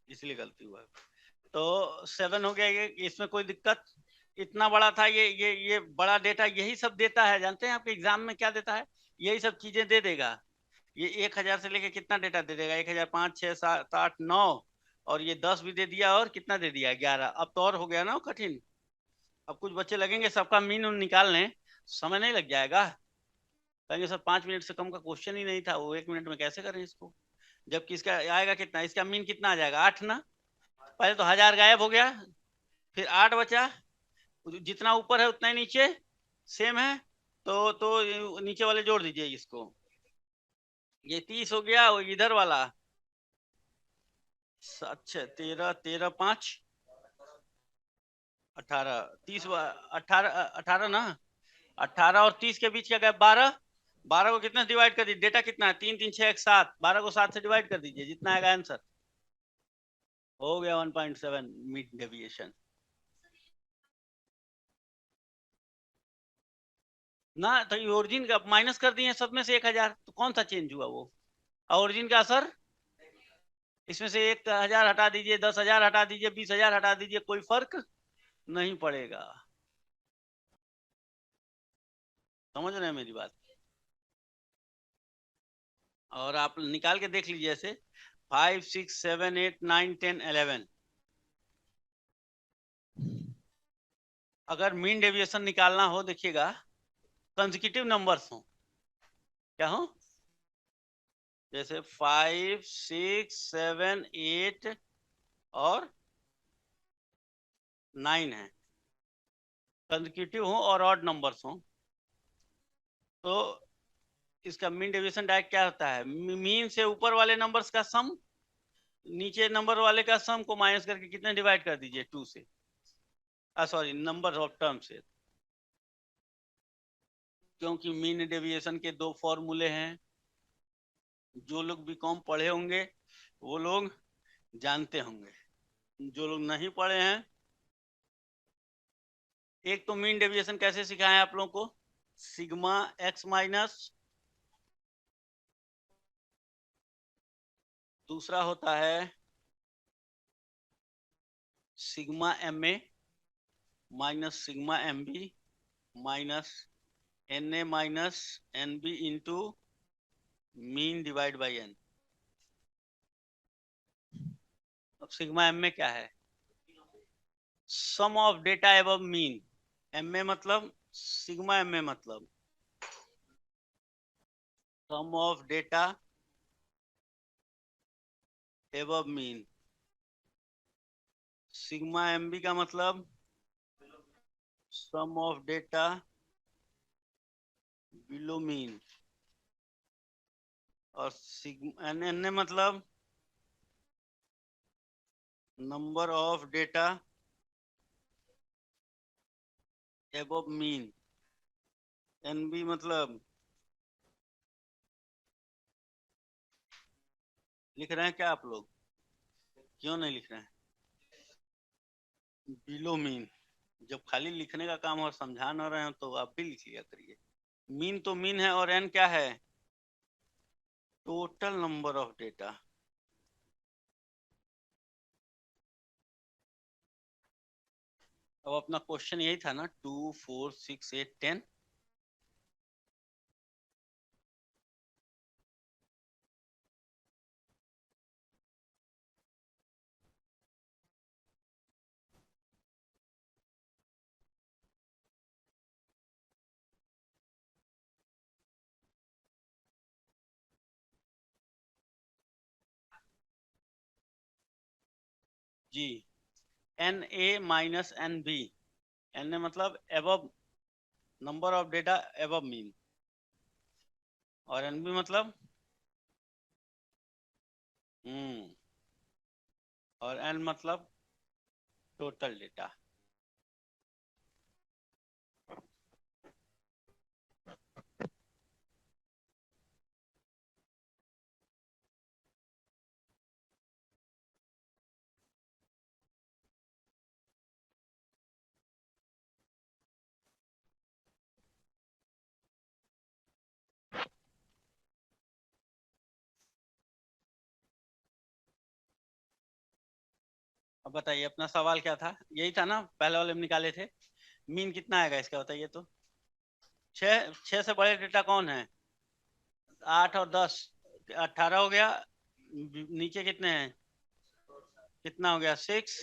इसलिए गलती हुआ। तो 7 हो गया। ये इसमें कोई दिक्कत? इतना बड़ा था ये बड़ा डेटा यही सब देता है। जानते हैं आपके एग्जाम में क्या देता है? यही सब चीजें दे देगा। ये 1,000 से लेके कितना डेटा दे देगा? 1,000, 5 6 7 8 9, और ये 10 भी दे दिया, और कितना दे दिया, 11। अब तो और हो गया ना कठिन। अब कुछ बच्चे लगेंगे सबका मीन निकालने, समय नहीं लग जाएगा? कहेंगे सर 5 मिनट से कम का क्वेश्चन ही नहीं था, वो 1 मिनट में कैसे करें इसको? जबकि इसका आएगा कितना, इसका मीन कितना आ जाएगा? 8 ना। पहले तो 1,000 गायब हो गया, फिर 8 बचा, जितना ऊपर है उतना ही नीचे सेम है। तो नीचे वाले जोड़ दीजिए इसको। ये 30 हो गया, वो इधर वाला अच्छा 13 13 5 18 30 18 18 ना, 18 और 30 के बीच क्या गया 12। 12 को कितना डिवाइड कर दीजिए, डेटा कितना है 3 3 6 1 7, 12 को 7 से डिवाइड कर दीजिए, जितना आएगा आंसर हो गया 1.7 मीन डेविएशन ना। तो ओरिजिन का माइनस कर दिए सब में से 1000, तो कौन सा चेंज हुआ वो, ओरिजिन का असर। इसमें से 1000 हटा दीजिए, 10,000 हटा दीजिए, 20,000 हटा दीजिए, कोई फर्क नहीं पड़ेगा। समझ रहे हैं मेरी बात। और आप निकाल के देख लीजिए ऐसे 5 6 7 8 9 10 11, अगर मीन डेविएशन निकालना हो देखिएगा कंसेक्यूटिव नंबर्स हो, क्या हो, जैसे 5 6 7 8 और 9 है, कंसेक्यूटिव हो और ऑड नंबर्स हो, तो इसका मीन डेविएशन डायरेक्ट क्या होता है, मीन से ऊपर वाले नंबर्स का सम नीचे नंबर वाले का सम को माइनस करके कितने डिवाइड कर दीजिए 2 से, सॉरी नंबर ऑफ टर्म से, क्योंकि मीन डेविएशन के दो फॉर्मूले हैं, जो लोग बीकॉम पढ़े होंगे वो लोग जानते होंगे, जो लोग नहीं पढ़े हैं, एक तो मीन डेविएशन कैसे सिखाए आप लोगों को, सिग्मा एक्स माइनस, दूसरा होता है sigma M A minus sigma M B minus N A minus N B into mean divide by N. अब सिग्मा एम में क्या है, sum of data above mean, M में मतलब सिग्मा एम में मतलब sum of data above mean, sigma M B का मतलब sum of data below mean, और सिग्मा एन एन मतलब number of data above mean, N B मतलब, लिख रहे हैं क्या आप लोग, क्यों नहीं लिख रहे हैं, बिलो मीन। जब खाली लिखने का काम और समझा ना रहे हो तो आप भी लिख लिया करिए। मीन तो मीन है और एन क्या है, टोटल नंबर ऑफ डेटा। अब अपना क्वेश्चन यही था ना, 2 4 6 8 10, जी, N A minus N B, N A मतलब above number of data above mean, और एन बी मतलब और एन मतलब टोटल डेटा। अब बताइए अपना सवाल क्या था, यही था ना पहले वाले में निकाले थे, मीन कितना आएगा इसका बताइए तो। 6 से बड़े डेटा कौन है, 8 और 10, 18 हो गया, नीचे कितने हैं, कितना हो गया 6,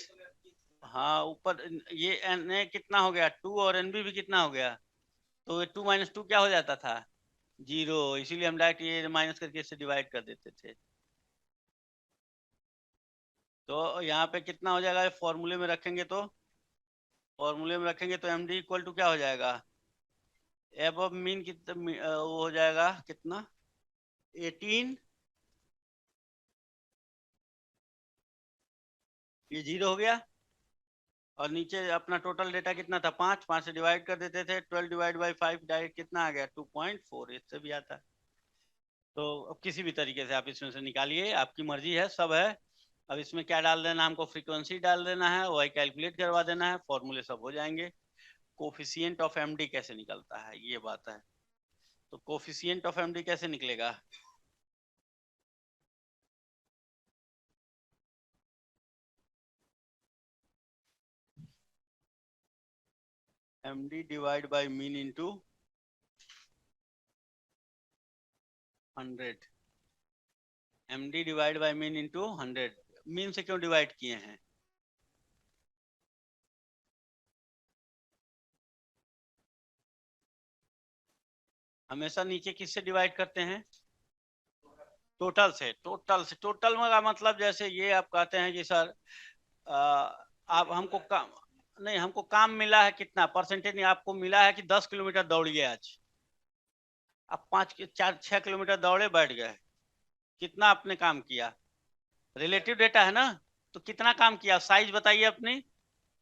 हाँ ऊपर ये एन ए कितना हो गया 2, और एन बी भी कितना हो गया, तो 2 माइनस 2 क्या हो जाता था 0, इसीलिए हम डायरेक्ट ये माइनस करके इससे डिवाइड कर देते थे। तो यहाँ पे कितना हो जाएगा, फॉर्मूले में रखेंगे तो, फॉर्मूले में रखेंगे तो एम डी इक्वल टू क्या हो जाएगा, एबव मीन कितना वो हो जाएगा कितना 18 ये 0 हो गया, और नीचे अपना टोटल डेटा कितना था 5, 5 से डिवाइड कर देते थे, 12 डिवाइड बाई 5 डायरेक्ट कितना आ गया 2.4, इससे भी आता है। तो अब किसी भी तरीके से आप इसमें से निकालिए, आपकी मर्जी है, सब है। अब इसमें क्या डाल देना, हमको फ्रीक्वेंसी डाल देना है, वही कैलकुलेट करवा देना है, फॉर्मूले सब हो जाएंगे। कोफिशिएंट ऑफ एमडी कैसे निकलता है, ये बात है। तो कोफिशिएंट ऑफ एमडी कैसे निकलेगा, MD divide by mean into 100, MD divide by mean into 100। Mean से क्यों डिवाइड किए हैं, हमेशा नीचे किससे डिवाइड करते हैं, टोटल से। टोटल से, टोटल का मतलब जैसे ये आप कहते हैं कि सर आप हमको काम नहीं, हमको काम मिला है कितना परसेंटेज, नहीं आपको मिला है कि 10 किलोमीटर दौड़िए आज, आप 5 4 6 किलोमीटर दौड़े बैठ गए, कितना आपने काम किया, रिलेटिव डेटा है ना, तो कितना काम किया, साइज बताइए अपनी,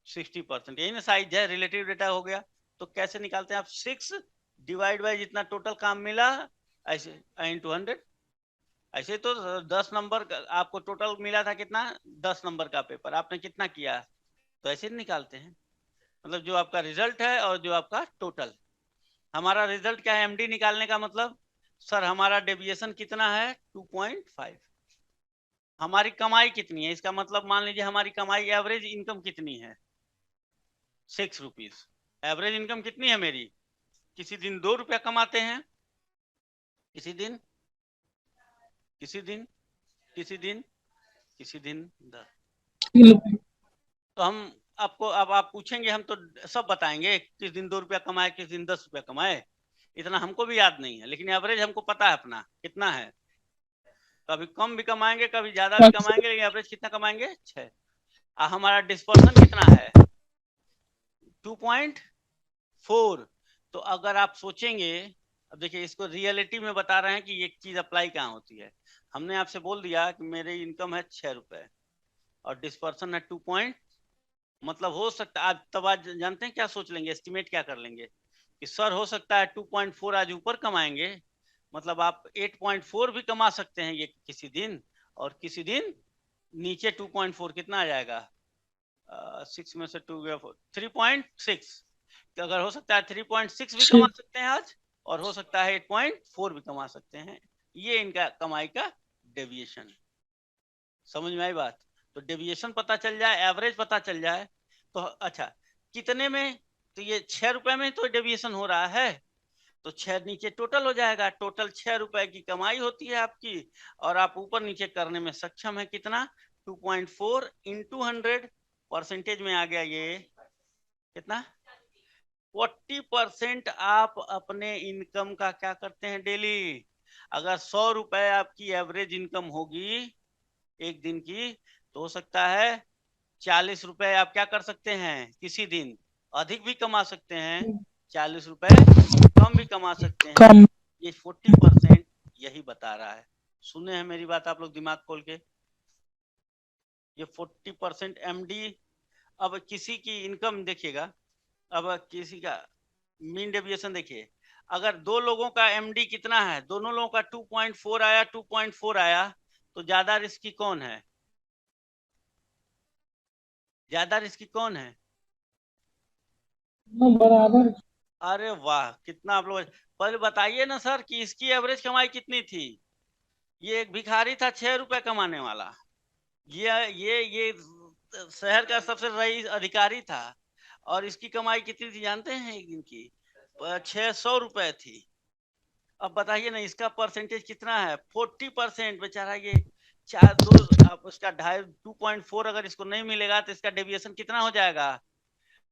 60%, यही ना साइज है, रिलेटिव डेटा हो गया। तो कैसे निकालते हैं आप, 6 डिवाइड बाई जितना टोटल काम मिला, ऐसे इंटू 100। ऐसे तो 10 नंबर आपको टोटल मिला था कितना, 10 नंबर का पेपर, आपने कितना किया, तो ऐसे निकालते हैं। मतलब जो आपका रिजल्ट है और जो आपका टोटल, हमारा रिजल्ट क्या है, एमडी निकालने का मतलब, सर हमारा डेविएशन कितना है 2.5, हमारी कमाई कितनी है, इसका मतलब मान लीजिए हमारी कमाई एवरेज इनकम कितनी है 6 रुपीज, एवरेज इनकम कितनी है मेरी, किसी दिन 2 रुपया कमाते हैं, किसी दिन, किसी दिन, किसी दिन, किसी दिन 10। तो हम आपको, अब आप पूछेंगे हम तो सब बताएंगे, किस दिन 2 रुपया कमाए, किस दिन 10 रुपया कमाए, इतना हमको भी याद नहीं है, लेकिन एवरेज हमको पता है अपना कितना है, कभी कम भी कमाएंगे कभी ज्यादा भी कमाएंगे, लेकिन एवरेज कितना कमाएंगे 6। हमारा डिस्पर्सन कितना है 2.4। तो अगर आप सोचेंगे, अब देखिए इसको रियलिटी में बता रहे हैं कि ये चीज अप्लाई कहाँ होती है, हमने आपसे बोल दिया कि मेरी इनकम है 6 रुपए और डिस्पर्सन है 2, मतलब हो सकता है आप तब आज जानते हैं क्या सोच लेंगे, एस्टिमेट क्या कर लेंगे कि सर हो सकता है 2.4 आज ऊपर कमाएंगे, मतलब आप 8.4 भी कमा सकते हैं ये किसी दिन, और किसी दिन नीचे 2.4 कितना आ जाएगा, 6 में से 2 गया 3.6, अगर हो सकता है 3.6 भी कमा सकते हैं आज, और हो सकता है 8.4 भी कमा सकते हैं, ये इनका कमाई का डेविएशन। समझ में आई बात, तो डेविएशन पता चल जाए, एवरेज पता चल जाए, तो अच्छा कितने में, तो ये 6 रुपए में तो डेविएशन हो रहा है, तो 6 नीचे टोटल हो जाएगा, टोटल 6 रुपए की कमाई होती है आपकी, और आप ऊपर नीचे करने में सक्षम है कितना 2.4 इंटू 100, परसेंटेज में आ गया ये कितना 40% आप अपने इनकम का क्या करते हैं डेली। अगर 100 रुपए आपकी एवरेज इनकम होगी एक दिन की, तो हो सकता है 40 रुपए आप क्या कर सकते हैं किसी दिन, अधिक भी कमा सकते हैं, 40 रुपए कम भी कमा सकते हैं, कम। ये 40% यही बता रहा है। सुने हैं मेरी बात आप लोग दिमाग खोल के, ये 40% एमडी। अब किसी की इनकम देखिएगा, अब किसी का मीन डेविएशन देखिए, अगर दो लोगों का एमडी कितना है, दोनों लोगों का 2.4 आया, 2.4 आया, तो ज्यादा रिस्की कौन है, ज्यादा रिस्की कौन है, बराबर। अरे वाह कितना आप लोग, पहले बताइए ना सर कि इसकी एवरेज कमाई कितनी थी, ये एक भिखारी था 6 रुपए कमाने वाला, ये शहर का सबसे रईस अधिकारी था, और इसकी कमाई कितनी थी जानते हैं एक दिन की 600 रुपए थी। अब बताइए ना इसका परसेंटेज कितना है 40%, बेचारा ये चार दो, अब उसका 2.4 अगर इसको नहीं मिलेगा तो इसका डेविएशन कितना हो जाएगा,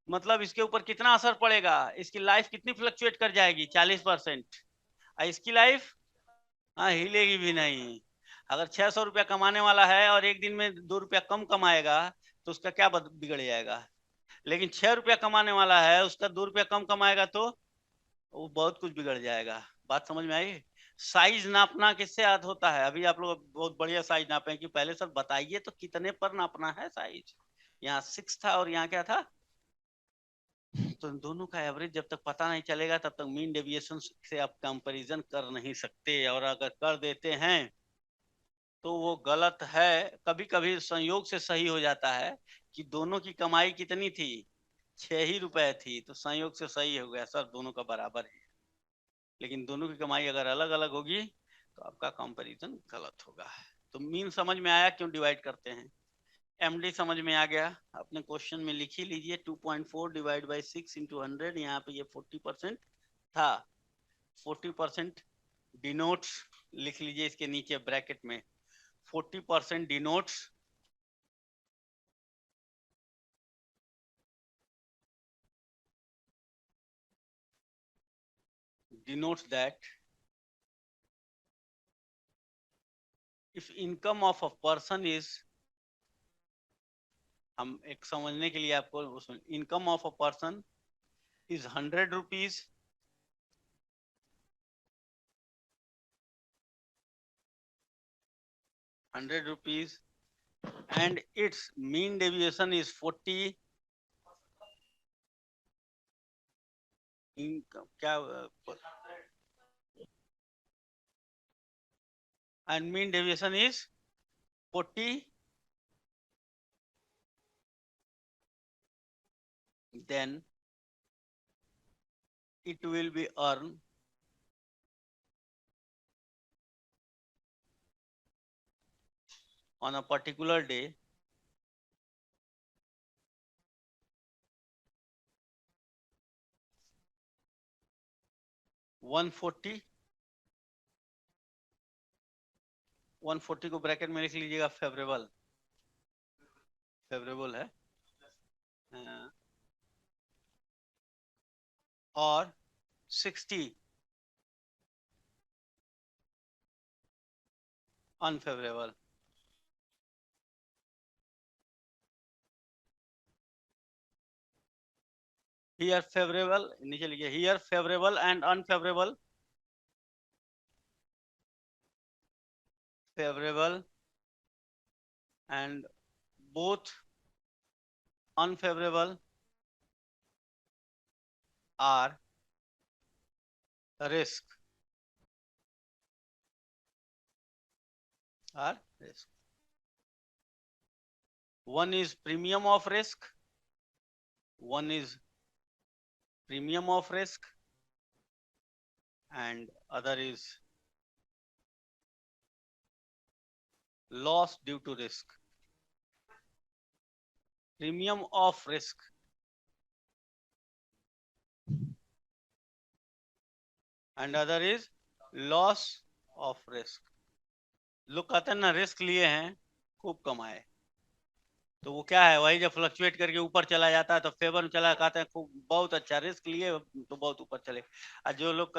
मतलब इसके ऊपर कितना असर पड़ेगा, इसकी लाइफ कितनी फ्लक्चुएट कर जाएगी 40%, इसकी लाइफ हाँ हिलेगी भी नहीं। अगर 600 रुपया कमाने वाला है और एक दिन में 2 रुपया कम कमाएगा तो उसका क्या बिगड़ जाएगा, लेकिन 6 रुपया कमाने वाला है उसका 2 रुपया कम कमाएगा तो वो बहुत कुछ बिगड़ जाएगा। बात समझ में आई। साइज नापना किससे याद होता है? अभी आप लोग बहुत बढ़िया साइज नापे कि पहले सर बताइए तो कितने पर नापना है साइज। यहाँ 6 था और यहाँ क्या था, तो दोनों का एवरेज जब तक पता नहीं चलेगा तब तक मीन डेविएशन से आप कंपैरिजन कर नहीं सकते, और अगर कर देते हैं तो वो गलत है। कभी कभी संयोग से सही हो जाता है कि दोनों की कमाई कितनी थी, 6 ही रुपए थी, तो संयोग से सही हो गया सर दोनों का बराबर है। लेकिन दोनों की कमाई अगर अलग अलग होगी तो आपका कंपैरिजन गलत होगा। तो मीन समझ में आया क्यों डिवाइड करते हैं। एमडी समझ में आ गया, अपने क्वेश्चन में लिख ही लीजिए 2.4 डिवाइड बाई 6 इंटू 100। यहाँ पे ये 40% था, 40% डिनोट्स, लिख लीजिए इसके नीचे ब्रैकेट में 40% denotes that if income of a person is, हम एक समझने के लिए आपको उसमें income of a person is 100 rupees, and its mean deviation is 40, income क्या, and mean deviation is 40, then it will be earned on a particular day $140 को ब्रैकेट में लिख लीजिएगा, फेवरेबल है, और 60 अनफेवरेबल। Here favorable, नीचे लिखिए here favorable and unfavorable, favorable and both unfavorable are risk, one is premium of risk, and other is loss due to risk. Premium of risk and other is loss of risk. लोग कहते हैं ना रिस्क लिए हैं खूब कमाए, तो वो क्या है, वही जब फ्लक्चुएट करके ऊपर चला जाता है तो फेवर में चला, कहते हैं खूब बहुत अच्छा रिस्क लिए तो बहुत ऊपर चले। और जो लोग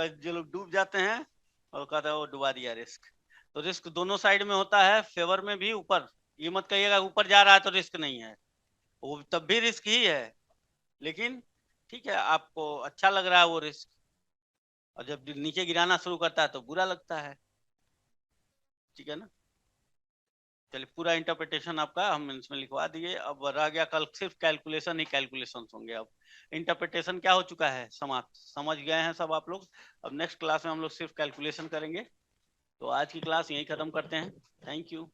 डूब जाते हैं और कहते हैं वो डुबा दिया रिस्क। तो रिस्क दोनों साइड में होता है, फेवर में भी ऊपर, ये मत कहिएगा ऊपर जा रहा है तो रिस्क नहीं है, वो तब भी रिस्क ही है, लेकिन ठीक है आपको अच्छा लग रहा है वो रिस्क, और जब नीचे गिराना शुरू करता है तो बुरा लगता है, ठीक है ना। चलिए पूरा इंटरप्रिटेशन आपका हम इसमें लिखवा दिए, अब रह गया कल सिर्फ कैलकुलेशन ही कैलकुलेशन होंगे। अब इंटरप्रिटेशन क्या हो चुका है, समाप्त, समझ गए हैं सब आप लोग। अब नेक्स्ट क्लास में हम लोग सिर्फ कैलकुलेशन करेंगे। तो आज की क्लास यहीं खत्म करते हैं, थैंक यू।